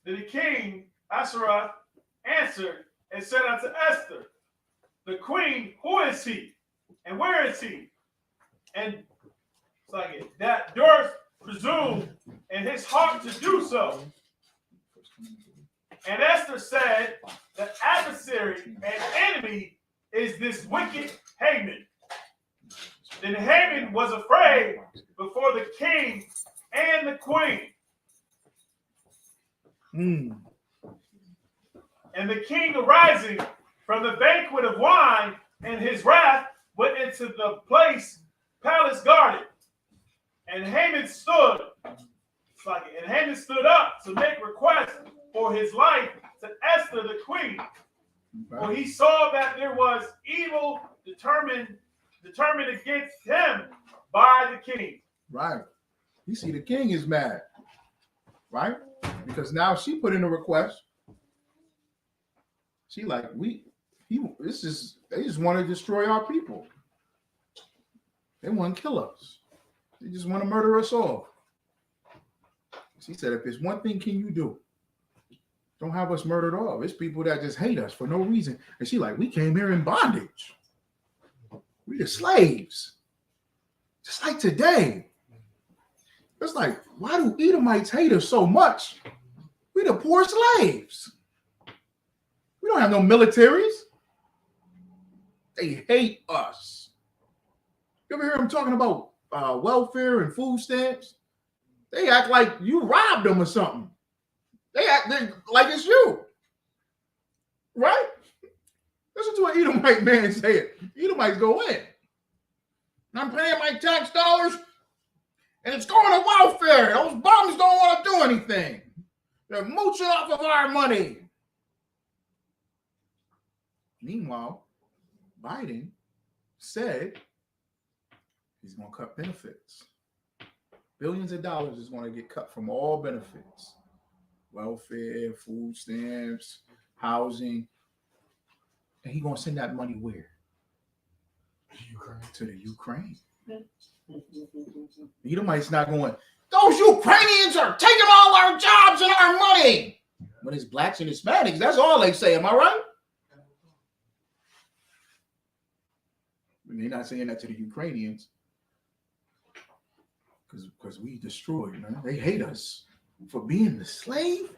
Then the king, Asherah, answered and said unto Esther, "The queen, who is he? And where is he?" And it's like that durst presume in his heart to do so. And Esther said, "The adversary and enemy is this wicked Haman." And the king arising from the banquet of wine in his wrath went into the palace guarded. And Haman stood up to make request for his life to Esther the queen. For he saw that there was evil determined against him by the king. Right. You see, the king is mad, right? Because now she put in a request. She like, they just want to destroy our people. They want to kill us. They just want to murder us all. She said, if there's one thing can you do, don't have us murdered off. It's people that just hate us for no reason. And she like, we came here in bondage. We the slaves. Just like today. It's like, why do Edomites hate us so much? We the poor slaves. We don't have no militaries. They hate us. You ever hear them talking about welfare and food stamps? They act like you robbed them or something. They act like it's you. Right? Listen to an Edomite man say it. Edomites go in. I'm paying my tax dollars, and it's going to welfare. Those bums don't want to do anything. They're mooching off of our money. Meanwhile, Biden said he's going to cut benefits. Billions of dollars is going to get cut from all benefits. Welfare, food stamps, housing. And he's going to send that money where? Ukraine. To the Ukraine. Edomites not going, those Ukrainians are taking all our jobs and our money. But it's blacks and Hispanics. That's all they say. Am I right? And they're not saying that to the Ukrainians. Because we destroyed, man. They hate us for being the slave.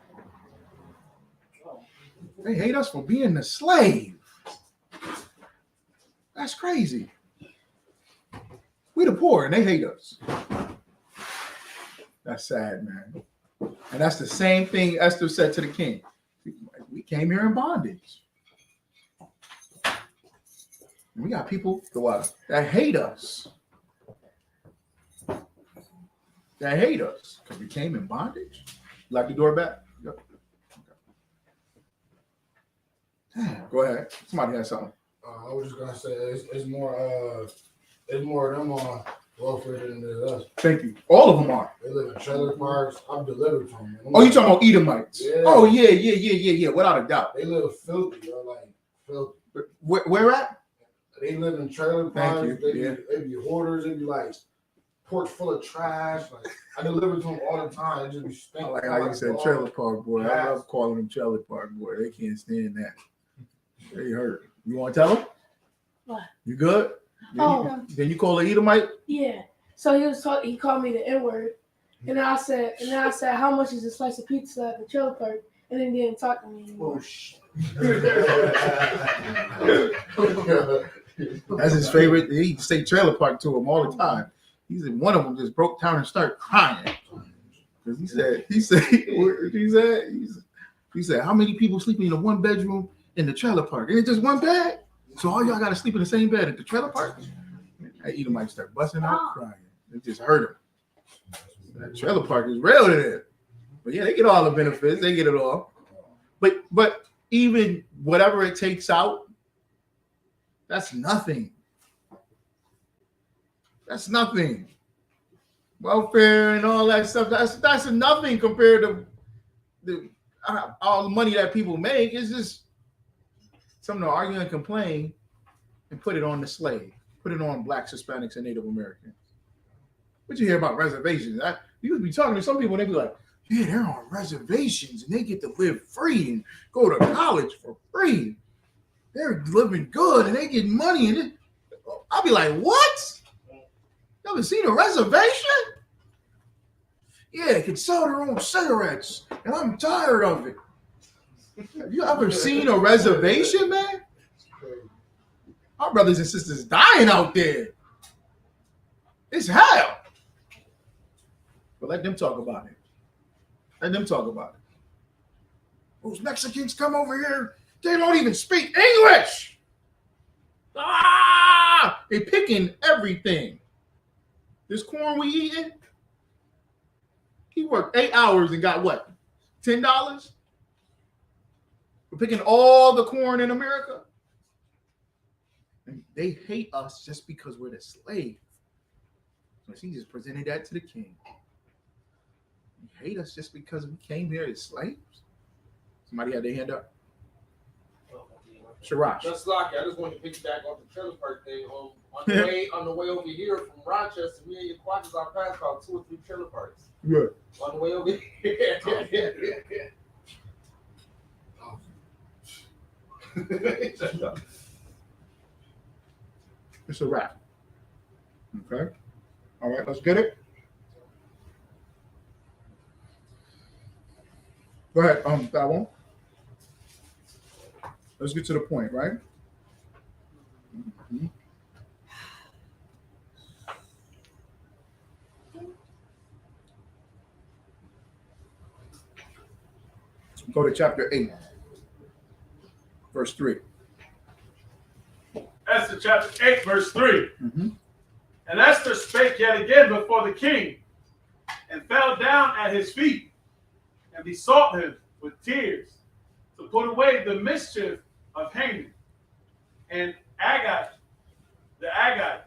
They hate us for being the slave. That's crazy. We the poor and they hate us. That's sad, man. And that's the same thing Esther said to the king. We came here in bondage. And we got people that hate us. That hate us because we came in bondage. Lock the door back. Yep. Okay. Go ahead. Somebody has something. I was just gonna say it's more of them on welfare than it is us. Thank you. All of them are. They live in trailer parks. I'm delivered to them. Oh, you talking about Edomites? Yeah. Oh yeah. Without a doubt. They live filthy, bro. Like filthy. Where at? They live in trailer parks. Thank you. They be hoarders. They be like porch full of trash. Like I deliver to them all the time. It just be stinking. Like how you said, trailer park boy. I love calling them trailer park boy. They can't stand that. They hurt. You want to tell them? What? You good? Then you call the Edomite? Yeah. So he called me the N-word. And then I said, how much is a slice of pizza at the trailer park? And then he didn't talk to me anymore. Oh shit. That's his favorite. He say trailer park to him all the time. He said one of them just broke down and started crying. Because he said, how many people sleeping in a one bedroom in the trailer park? And it's just one bed? So all y'all got to sleep in the same bed at the trailer park? That Edomite start busting out crying. It just hurt him. That trailer park is real to them. But yeah, they get all the benefits. They get it all. But even whatever it takes out, that's nothing. That's nothing. Welfare and all that stuff, that's nothing compared to all the money that people make. It's just something to argue and complain and put it on the slave. Put it on blacks, Hispanics, and Native Americans. What you hear about reservations? You be talking to some people, and they be like, yeah, they're on reservations, and they get to live free and go to college for free. They're living good, and they get money. And I'll be like, what? You ever seen a reservation? Yeah, they can sell their own cigarettes, and I'm tired of it. Have you ever seen a reservation, man? Our brothers and sisters dying out there. It's hell. But let them talk about it. Let them talk about it. Those Mexicans come over here, they don't even speak English. Ah! They picking everything. This corn we eating, he worked 8 hours and got what? $10? We're picking all the corn in America. And they hate us just because we're the slave. So she just presented that to the king. You hate us just because we came here as slaves? Somebody had their hand up. Sharash. Just lucky. I just want to piggyback off the trailer park thing. On the way over here from Rochester, me and your quadrants, I passed about 2 or 3 trailer parks. Good. On the way over here. It's a wrap. Okay. All right, let's get it. Go ahead, that one. Let's get to the point, right? Mm-hmm. Go to chapter 8, verse 3. Esther chapter 8, verse 3. Mm-hmm. And Esther spake yet again before the king, and fell down at his feet, and besought him with tears to put away the mischief of Haman and Agag, the Agag,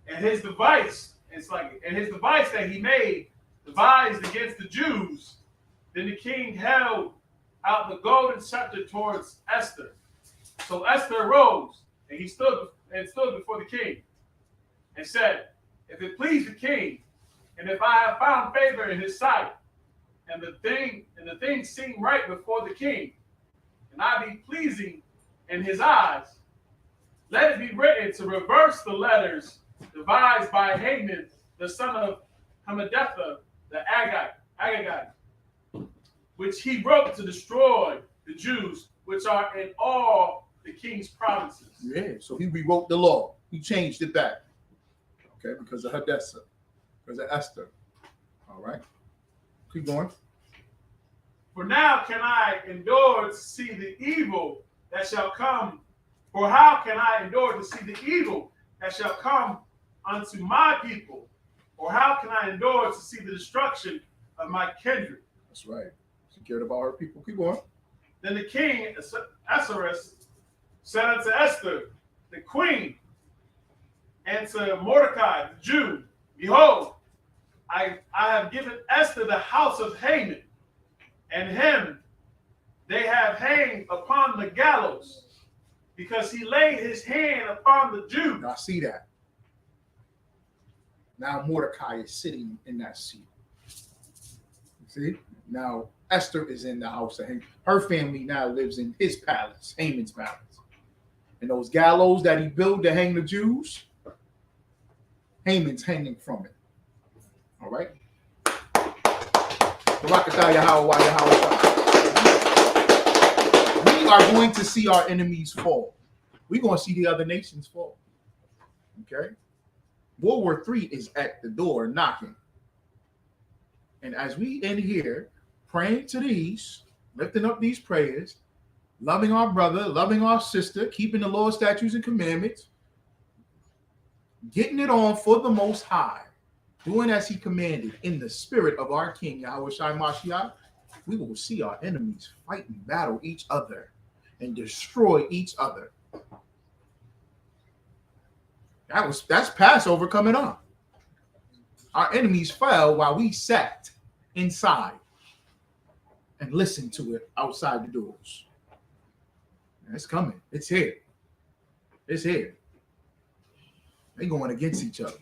and his device. And his device that he made, devised against the Jews. Then the king held out the golden scepter towards Esther. So Esther arose, and he stood before the king, and said, if it please the king, and if I have found favor in his sight, and the thing seem right before the king, and I be pleasing in his eyes, let it be written to reverse the letters devised by Haman, the son of Hammedatha, the Agagite, which he wrote to destroy the Jews which are in all the king's provinces. Yeah, so he rewrote the law. He changed it back. Okay, because of Hadassah, because of Esther. All right, keep going. For now can I endure to see the evil that shall come. For how can I endure to see the evil that shall come unto my people? Or how can I endure to see the destruction of my kindred? That's right. She cared about her people. Keep going. Then the king, Ahasuerus, said unto Esther, the queen, and to Mordecai, the Jew, behold, I have given Esther the house of Haman, and him they have hanged upon the gallows, because he laid his hand upon the Jews. Now see that. Now Mordecai is sitting in that seat. See? Now Esther is in the house of Haman. Her family now lives in his palace, Haman's palace. And those gallows that he built to hang the Jews, Haman's hanging from it. All right? We are going to see our enemies fall. We're going to see the other nations fall. Okay? World War III is at the door knocking. And as we end here, praying to these, lifting up these prayers, loving our brother, loving our sister, keeping the Lord's statutes and commandments, getting it on for the Most High, doing as he commanded in the spirit of our King, Yahushua Mashiach, we will see our enemies fight and battle each other and destroy each other. That's Passover coming up. Our enemies fell while we sat inside and listened to it outside the doors. It's coming. It's here. It's here. They're going against each other.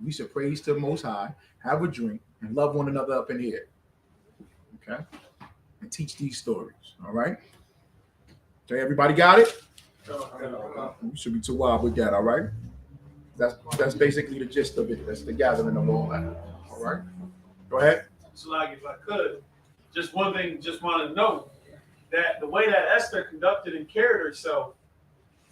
We should praise to the Most High, have a drink, and love one another up in here. Okay? And teach these stories. All right? Okay, everybody got it? We should be too wild with that, all right? That's basically the gist of it. That's the gathering of all that. All right? Go ahead. So like if I could, just one thing, just want to note that the way that Esther conducted and carried herself,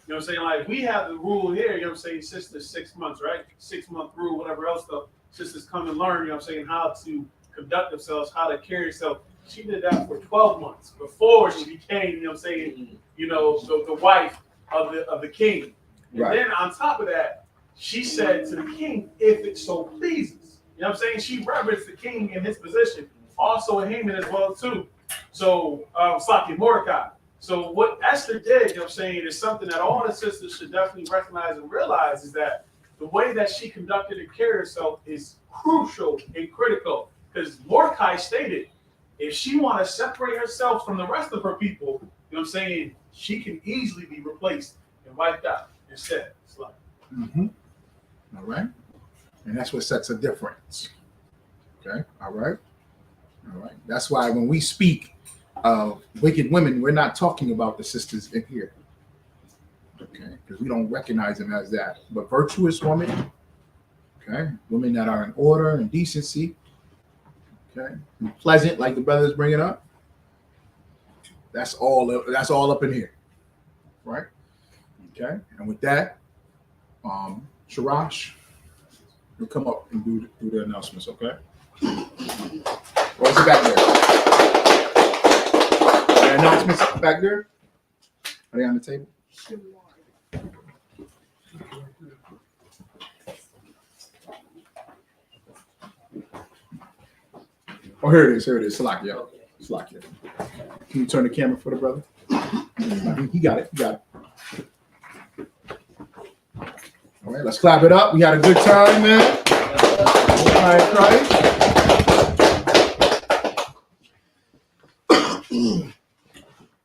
you know what I'm saying? Like we have the rule here, you know what I'm saying, sisters 6 months, right? 6 month rule, whatever else the sisters come and learn, you know what I'm saying, how to conduct themselves, how to carry themselves She did that for 12 months before she became, the wife of the king. And Right. then on top of that, she said to the king, if it so pleases. You know what I'm saying? She reverenced the king in his position, also Haman as well too. So Saki Mordecai. So what Esther did, you know what I'm saying, is something that all the sisters should definitely recognize and realize is that the way that she conducted and carried herself is crucial and critical. Because Mordecai stated, if she want to separate herself from the rest of her people, you know what I'm saying, she can easily be replaced and wiped out instead. It's like, All right. And that's what sets a difference. Okay. All right. All right. That's why when we speak of wicked women, we're not talking about the sisters in here. Okay. Because we don't recognize them as that. But virtuous women, okay, women that are in order and decency, okay, and pleasant, like the brothers bringing up. That's all up in here. Right? Okay. And with that, Sharash, you'll come up and do the announcements, okay? What's it back there? The announcements back there? Are they on the table? Oh, here it is. Salakia. Can you turn the camera for the brother? He got it. All right, let's clap it up. We had a good time, man. All right.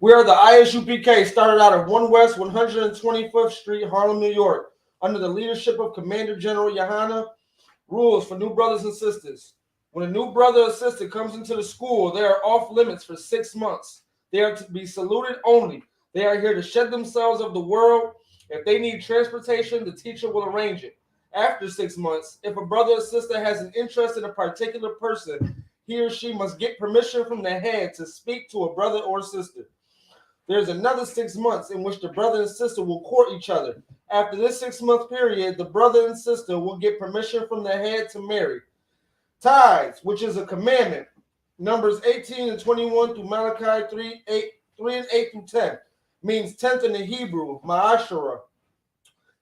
We are the ISUPK, started out at 1 West 125th Street, Harlem, New York, under the leadership of Commander General Yahanna. Rules for new brothers and sisters. When a new brother or sister comes into the school, they are off limits for 6 months. They are to be saluted only. They are here to shed themselves of the world. If they need transportation, the teacher will arrange it. After 6 months, if a brother or sister has an interest in a particular person, he or she must get permission from the head to speak to a brother or sister. There's another 6 months in which the brother and sister will court each other. After this 6-month period, the brother and sister will get permission from the head to marry. Tithes, which is a commandment, Numbers 18 and 21 through Malachi 3 and 8 through 10, means tenth in the Hebrew, ma'ashara.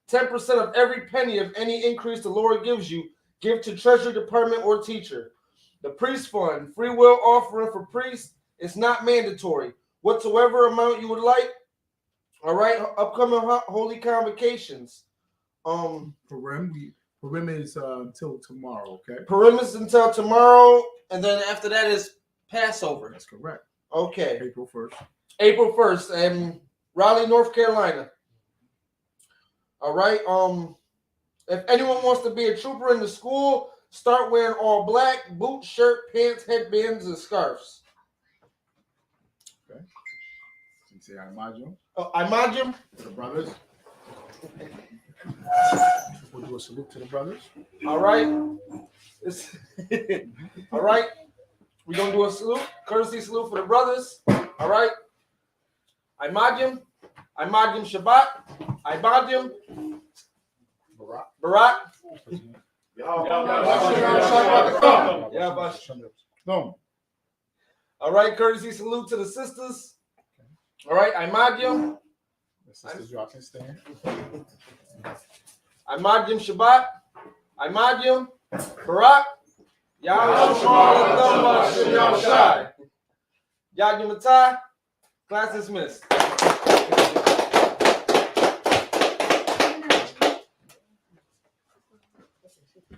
10% of every penny of any increase the Lord gives you, give to treasury department or teacher. The priest fund, free will offering for priests, is not mandatory. Whatsoever amount you would like. All right, upcoming holy convocations. Purim is until tomorrow, okay? Purim is until tomorrow, and then after that is Passover. That's correct. Okay. April 1st. April 1st, and Raleigh, North Carolina. All right. If anyone wants to be a trooper in the school, start wearing all black, boots, shirt, pants, headbands, and scarves. Okay. You say Imagine. Imagine. For the brothers. We'll do a salute to the brothers. All right. All right. We're going to do a salute, courtesy salute for the brothers. All right. Imagine Shabbat. Imagine Barak. All right, courtesy salute to the sisters. All right, Imagine. The sisters, y'all can stand. Imagine Shabbat. Imagine Barak. Yahweh Yahweh Class dismissed.